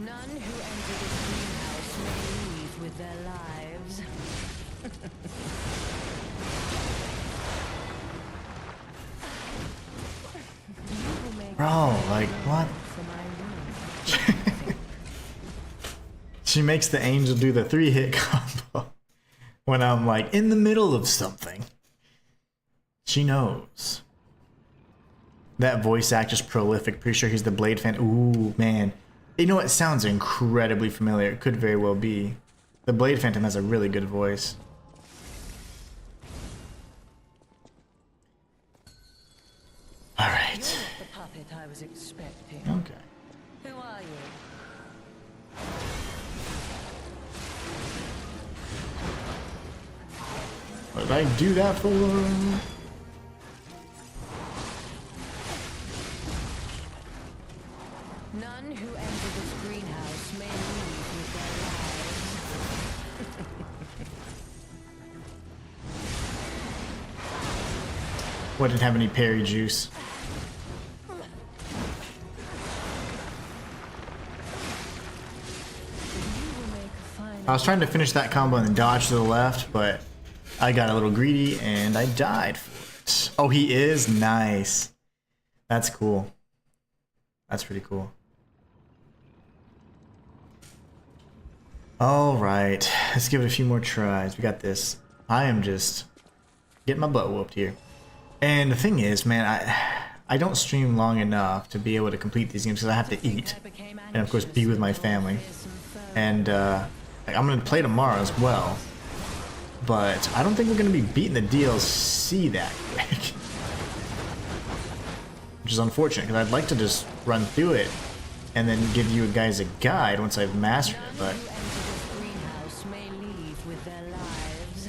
None who enter this greenhouse may leave with their lives. Bro, like, what? For my room. She makes the angel do the 3-hit combo when I'm like in the middle of something. She knows. That voice actor's prolific. Pretty sure he's the Blade fan. Ooh, man. You know, it sounds incredibly familiar. It could very well be. The Blade Phantom has a really good voice. Alright. The puppet I was expecting. Okay. Who are you? What did I do that for? None who enter this greenhouse may leave with their lives. What, didn't have any parry juice? I was trying to finish that combo and then dodge to the left, but I got a little greedy and I died for it. Oh, he is? Nice. That's cool. That's pretty cool. Alright, let's give it a few more tries. We got this. I am just getting my butt whooped here. And the thing is, man, I don't stream long enough to be able to complete these games because I have to eat. And of course be with my family. And I'm going to play tomorrow as well. But I don't think we're going to be beating the DLC that quick. Which is unfortunate because I'd like to just run through it and then give you guys a guide once I've mastered it. But Greenhouse may leave with their lives.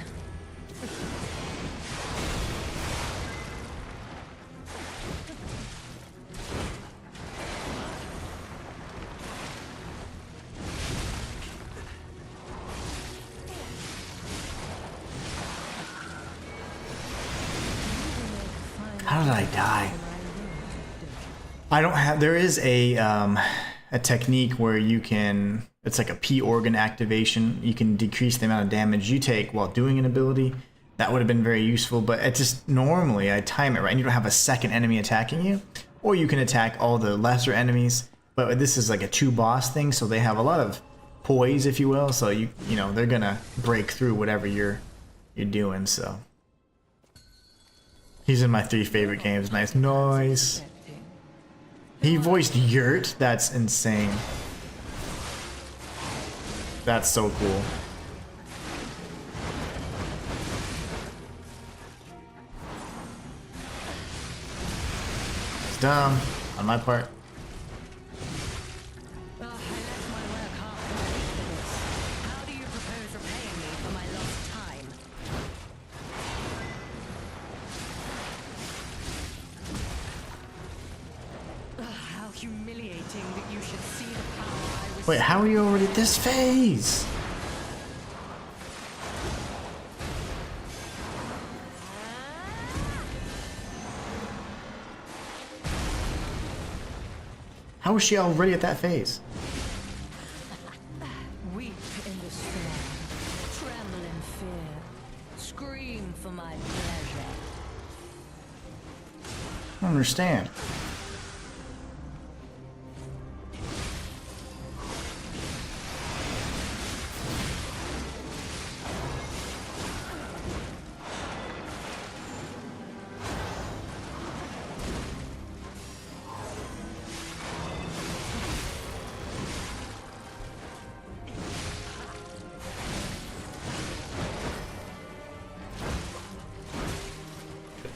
how did I die? I don't have. There is a technique where you can. It's like a P organ activation. You can decrease the amount of damage you take while doing an ability. That would have been very useful, but it just normally I time it right. And you don't have a second enemy attacking you, or you can attack all the lesser enemies. But this is like a 2-boss thing, so they have a lot of poise, if you will. So you know they're gonna break through whatever you're doing. So he's in my 3 favorite games. Nice, nice. He voiced Yurt. That's insane. That's so cool. It's dumb on my part. I left my work halfway for this. How do you propose repaying me for my lost time? How humiliating that you should see the power I was. Wait, how are you already at this phase? How is she already at that phase? Weep in despair, tremble in fear, scream for my pleasure. I don't understand.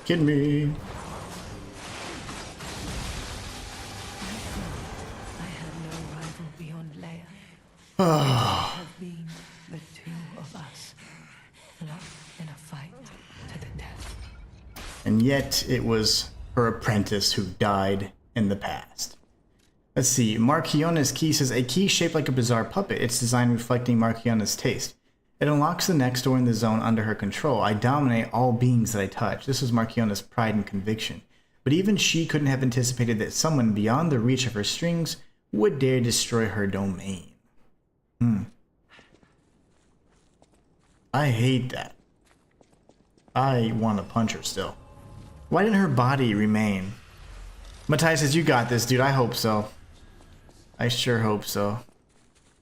Kidding me. I have no rival beyond Leia. Have been the two of us, locked in a fight to the death. And yet it was her apprentice who died in the past. Let's see. Marchiona's key says a key shaped like a bizarre puppet. Its design reflecting Marchiona's taste. It unlocks the next door in the zone under her control. I dominate all beings that I touch. This was Marchiona's pride and conviction. But even she couldn't have anticipated that someone beyond the reach of her strings would dare destroy her domain. I hate that. I want to punch her still. Why didn't her body remain? Matthias says, you got this, dude. I hope so. I sure hope so.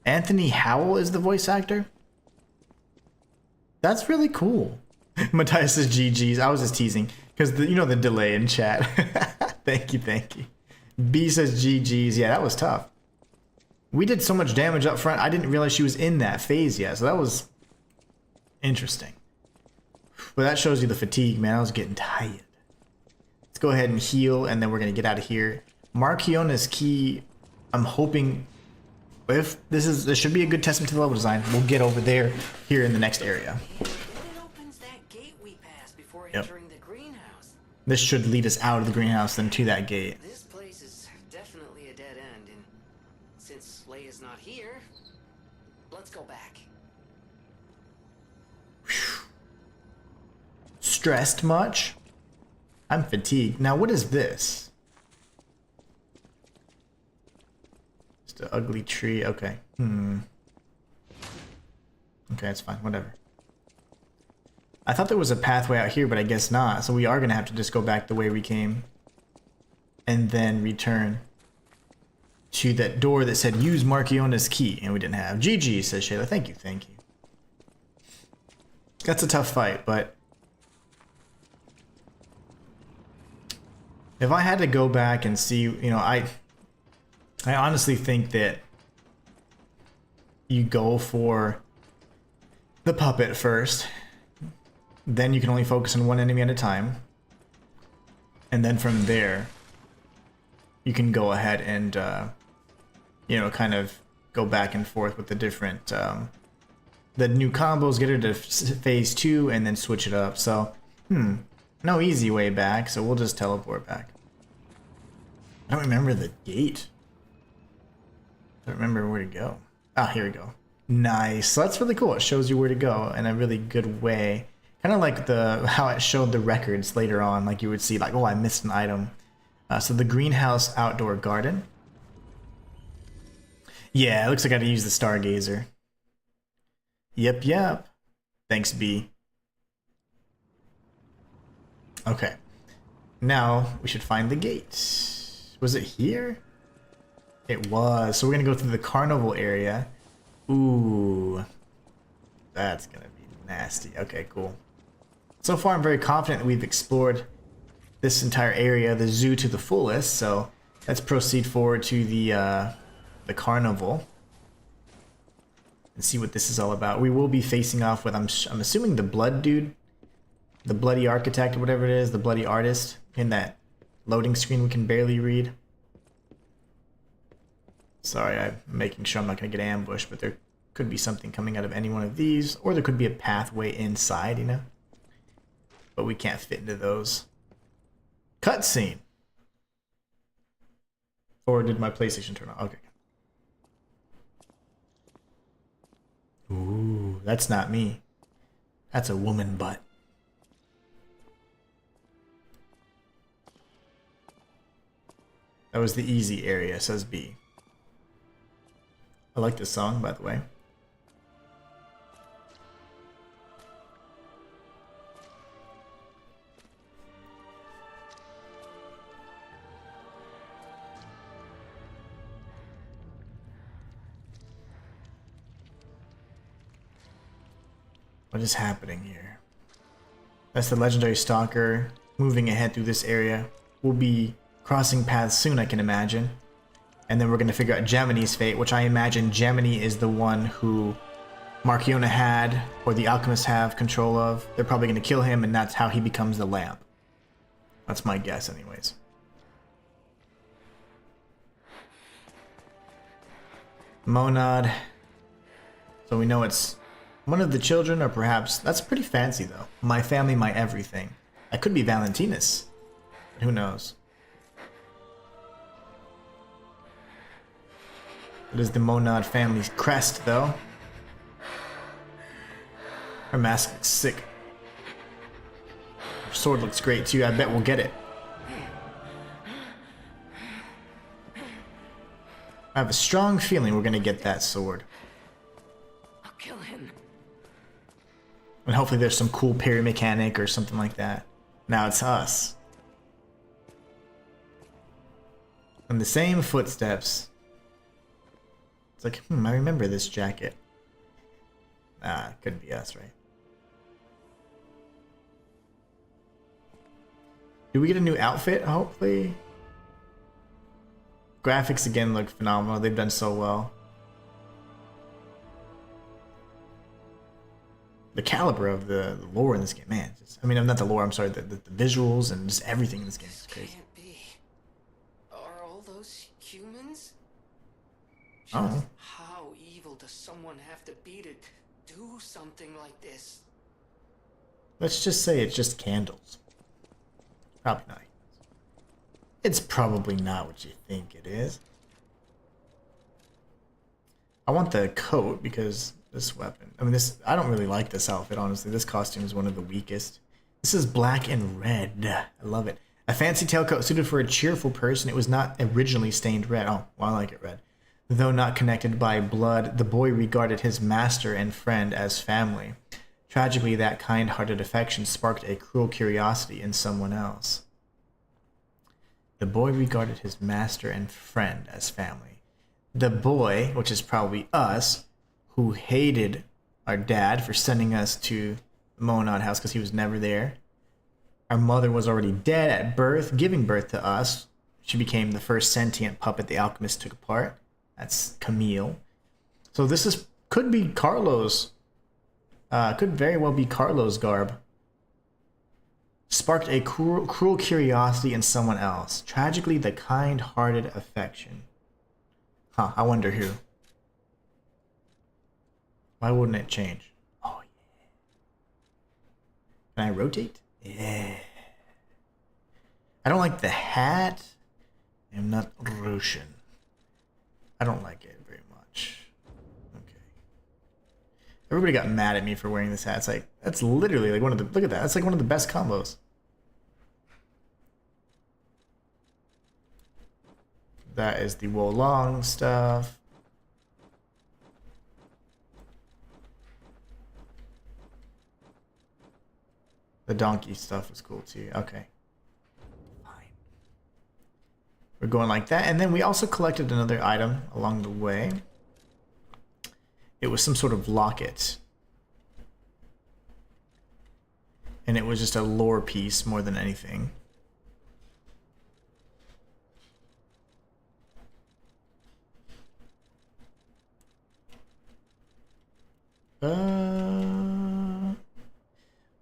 Anthony Howell is the voice actor? That's really cool. Matthias says GG's. I was just teasing. Because, you know the delay in chat. Thank you, thank you. B says GG's. Yeah, that was tough. We did so much damage up front, I didn't realize she was in that phase yet. So that was interesting. But that shows you the fatigue, man. I was getting tired. Let's go ahead and heal, and then we're going to get out of here. Marchiona's key, I'm hoping... If this should be a good testament to the level design. We'll get over there here in the next area. It opens that gate we passed before entering the greenhouse. This should lead us out of the greenhouse, then to that gate. This place is definitely a dead end, and since Leia's not here, let's go back. Stressed much? I'm fatigued. Now, what is this? Just an ugly tree. Okay. Okay, that's fine. Whatever. I thought there was a pathway out here, but I guess not. So we are going to have to just go back the way we came. And then return to that door that said, use Marchiona's key. And we didn't have. GG, says Shayla. Thank you, thank you. That's a tough fight, but... if I had to go back and see, you know, I honestly think that you go for the puppet first, then you can only focus on one enemy at a time, and then from there you can go ahead and you know, kind of go back and forth with the different the new combos, get her to phase 2 and then switch it up. So no easy way back, so we'll just teleport back. I don't remember the gate. I don't remember where to go. Ah, here we go. Nice. So that's really cool. It shows you where to go in a really good way. Kind of like how it showed the records later on. Like you would see, like, oh, I missed an item. So the greenhouse outdoor garden. Yeah, it looks like I had to use the stargazer. Yep. Thanks, B. Okay. Now we should find the gate. Was it here? It was. So we're gonna go through the carnival area. Ooh. That's gonna be nasty. Okay, cool. So far I'm very confident that we've explored this entire area, the zoo, to the fullest. So let's proceed forward to the carnival and see what this is all about. We will be facing off with, I'm assuming, the blood dude. The bloody architect, or whatever it is, the bloody artist in that loading screen we can barely read. Sorry, I'm making sure I'm not going to get ambushed, but there could be something coming out of any one of these, or there could be a pathway inside, you know? But we can't fit into those. Cutscene. Or did my PlayStation turn on? Okay. Ooh, that's not me. That's a woman butt. That was the easy area, says B. I like this song, by the way. What is happening here? That's the legendary Stalker moving ahead through this area. We'll be crossing paths soon, I can imagine. And then we're going to figure out Gemini's fate, which I imagine Gemini is the one who Marchiona had, or the alchemists have control of. They're probably going to kill him, and that's how he becomes the lamp. That's my guess, anyways. Monad. So we know it's one of the children, or perhaps... That's pretty fancy, though. My family, my everything. That could be Valentinus. But who knows? It is the Monad family's crest, though. Her mask looks sick. Her sword looks great, too. I bet we'll get it. I have a strong feeling we're going to get that sword. I'll kill him. And hopefully there's some cool parry mechanic or something like that. Now it's us. And the same footsteps. It's like, I remember this jacket. Ah, it couldn't be us, right? Do we get a new outfit, hopefully? Graphics again look phenomenal. They've done so well. The caliber of the lore in this game, man. I mean, not the lore, I'm sorry, the visuals and just everything in this game is crazy. Can't be. Are all those humans? Oh. Just how evil does someone have to be to do something like this? Let's just say it's just candles. Probably not. It's probably not what you think it is. I want the coat because this weapon... I mean, I don't really like this outfit, honestly. This costume is one of the weakest. This is black and red. I love it. A fancy tailcoat suited for a cheerful person. It was not originally stained red. Oh, well, I like it red. Though not connected by blood, the boy regarded his master and friend as family. Tragically, that kind-hearted affection sparked a cruel curiosity in someone else. The boy regarded his master and friend as family. The boy, which is probably us, who hated our dad for sending us to the Monad house because he was never there. Our mother was already dead at birth, giving birth to us. She became the first sentient puppet the alchemist took apart. That's Camille. So this could be Carlos. Could very well be Carlos' garb. Sparked a cruel curiosity in someone else. Tragically, the kind-hearted affection. Huh, I wonder who. Why wouldn't it change? Oh, yeah. Can I rotate? Yeah. I don't like the hat. I'm not Russian. I don't like it very much. Okay. Everybody got mad at me for wearing this hat. It's like, that's literally like one of the, look at that. That's like one of the best combos. That is the Wolong stuff. The donkey stuff was cool too. Okay. Fine. We're going like that. And then we also collected another item along the way. It was some sort of locket. And it was just a lore piece more than anything.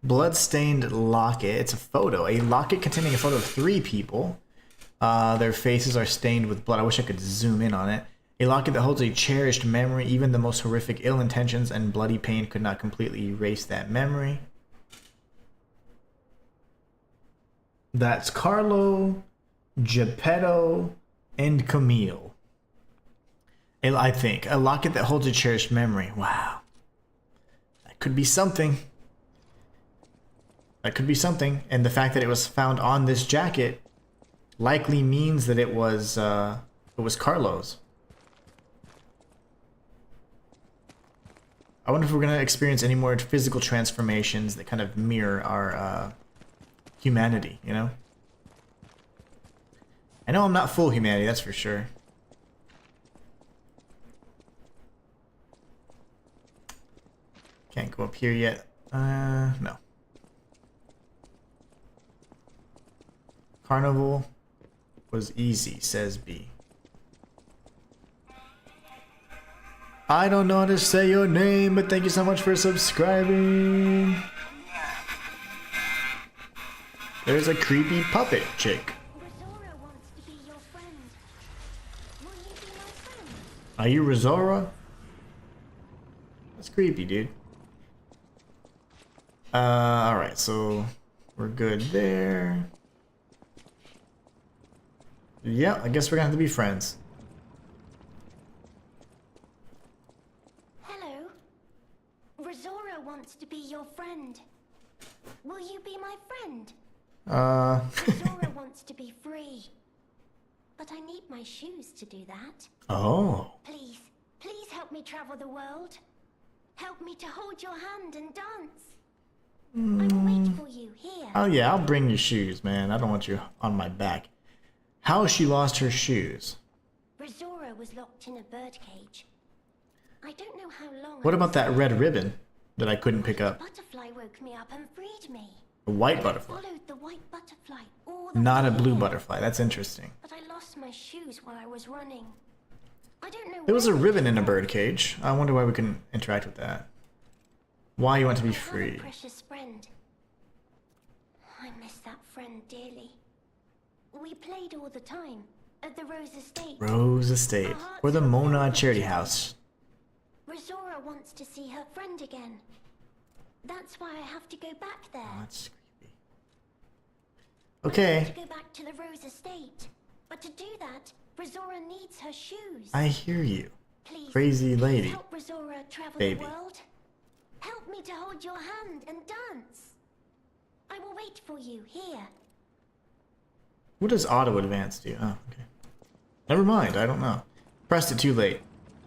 Bloodstained locket. It's a photo. A locket containing a photo of 3 people. Their faces are stained with blood. I wish I could zoom in on it. A locket that holds a cherished memory. Even the most horrific ill intentions and bloody pain could not completely erase that memory. That's Carlo, Geppetto, and Camille. I think a locket that holds a cherished memory. Wow, that could be something. That could be something. And the fact that it was found on this jacket likely means that it was Carlo's. I wonder if we're gonna experience any more physical transformations that kind of mirror our humanity, you know? I know I'm not full humanity, that's for sure. Can't go up here yet. No. Carnival was easy, says B. I don't know how to say your name, but thank you so much for subscribing. There's a creepy puppet chick. Rosora wants to be your friend. Will you be my friend? Are you Rosora? That's creepy, dude. Alright, so we're good there. Yeah, I guess we're gonna have to be friends. Hello. Rosora wants to be your friend. Will you be my friend? Rosora wants to be free. But I need my shoes to do that. Oh. Please, please help me travel the world. Help me to hold your hand and dance. I will wait for you here. Oh yeah, I'll bring you shoes, man. I don't want you on my back. How has she lost her shoes? Rosora was locked in a birdcage. I don't know how long. What about that red ribbon that I couldn't pick up? A butterfly woke me up and freed me. A white butterfly. Followed the white butterfly all the Not a way blue here. butterfly. That's interesting. But I lost my shoes while I was running. I don't know. There was a where ribbon they in a went. birdcage. I wonder why we can interact with that. Why you want to be I have a free? precious friend. I miss that friend dearly. We played all the time at the Rose Estate. Rose Estate. Or the Mona Charity House. Rosora wants to see her friend again. That's why I have to go back there. That's creepy. I Okay. have to go back to the Rose Estate. But to do that, Rosora needs her shoes. I hear you. Please, Crazy lady. help Rosora travel Baby. the world. Help me to hold your hand and dance. I will wait for you here. What does auto advance do? Oh, okay. Never mind, I don't know. Pressed it too late.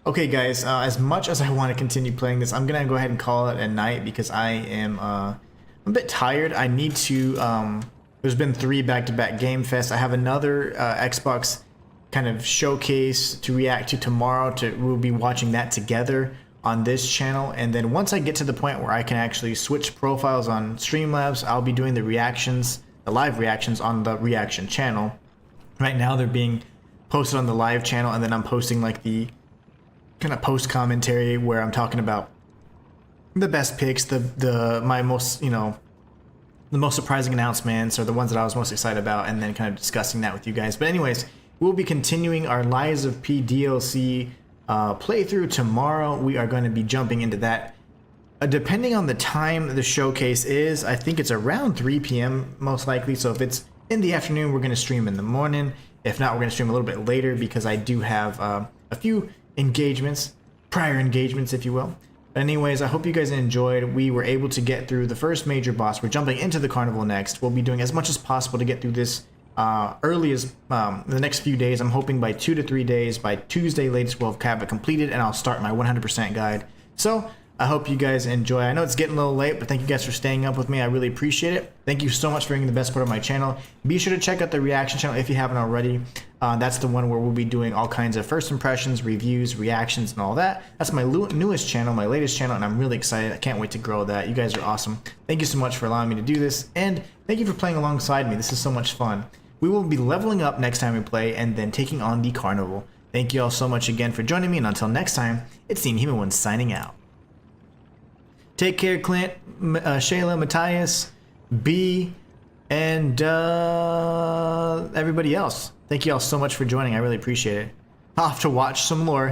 Okay guys, as much as I want to continue playing this, I'm gonna go ahead and call it a night because I am I'm a bit tired. I need to there's been 3 back-to-back Game Fest. I have another Xbox kind of showcase to react to tomorrow. We'll be watching that together on this channel, and then once I get to the point where I can actually switch profiles on Streamlabs, I'll be doing the reactions, the live reactions on the reaction channel. Right now they're being posted on the live channel, and then I'm posting like the kind of post commentary where I'm talking about the best picks, my most, you know, the most surprising announcements or the ones that I was most excited about, and then kind of discussing that with you guys. But anyways, we'll be continuing our Lies of P DLC playthrough tomorrow. We are going to be jumping into that. Depending on the time the showcase is, I think it's around 3 p.m. most likely. So if it's in the afternoon, we're going to stream in the morning. If not, we're going to stream a little bit later because I do have a few engagements, prior engagements, if you will. But anyways, I hope you guys enjoyed. We were able to get through the first major boss. We're jumping into the carnival next. We'll be doing as much as possible to get through this early as the next few days. I'm hoping by 2 to 3 days, by Tuesday latest, we'll have it completed and I'll start my 100% guide. So I hope you guys enjoy. I know it's getting a little late, but thank you guys for staying up with me. I really appreciate it. Thank you so much for being the best part of my channel. Be sure to check out the reaction channel if you haven't already. That's the one where we'll be doing all kinds of first impressions, reviews, reactions, and all that. That's my newest channel, my latest channel, and I'm really excited. I can't wait to grow that. You guys are awesome. Thank you so much for allowing me to do this, and thank you for playing alongside me. This is so much fun. We will be leveling up next time we play and then taking on the carnival. Thank you all so much again for joining me, and until next time, it's the Inhuman One signing out. Take care, Clint, Shayla, Matthias, B, and everybody else. Thank you all so much for joining. I really appreciate it. I'll have to watch some more.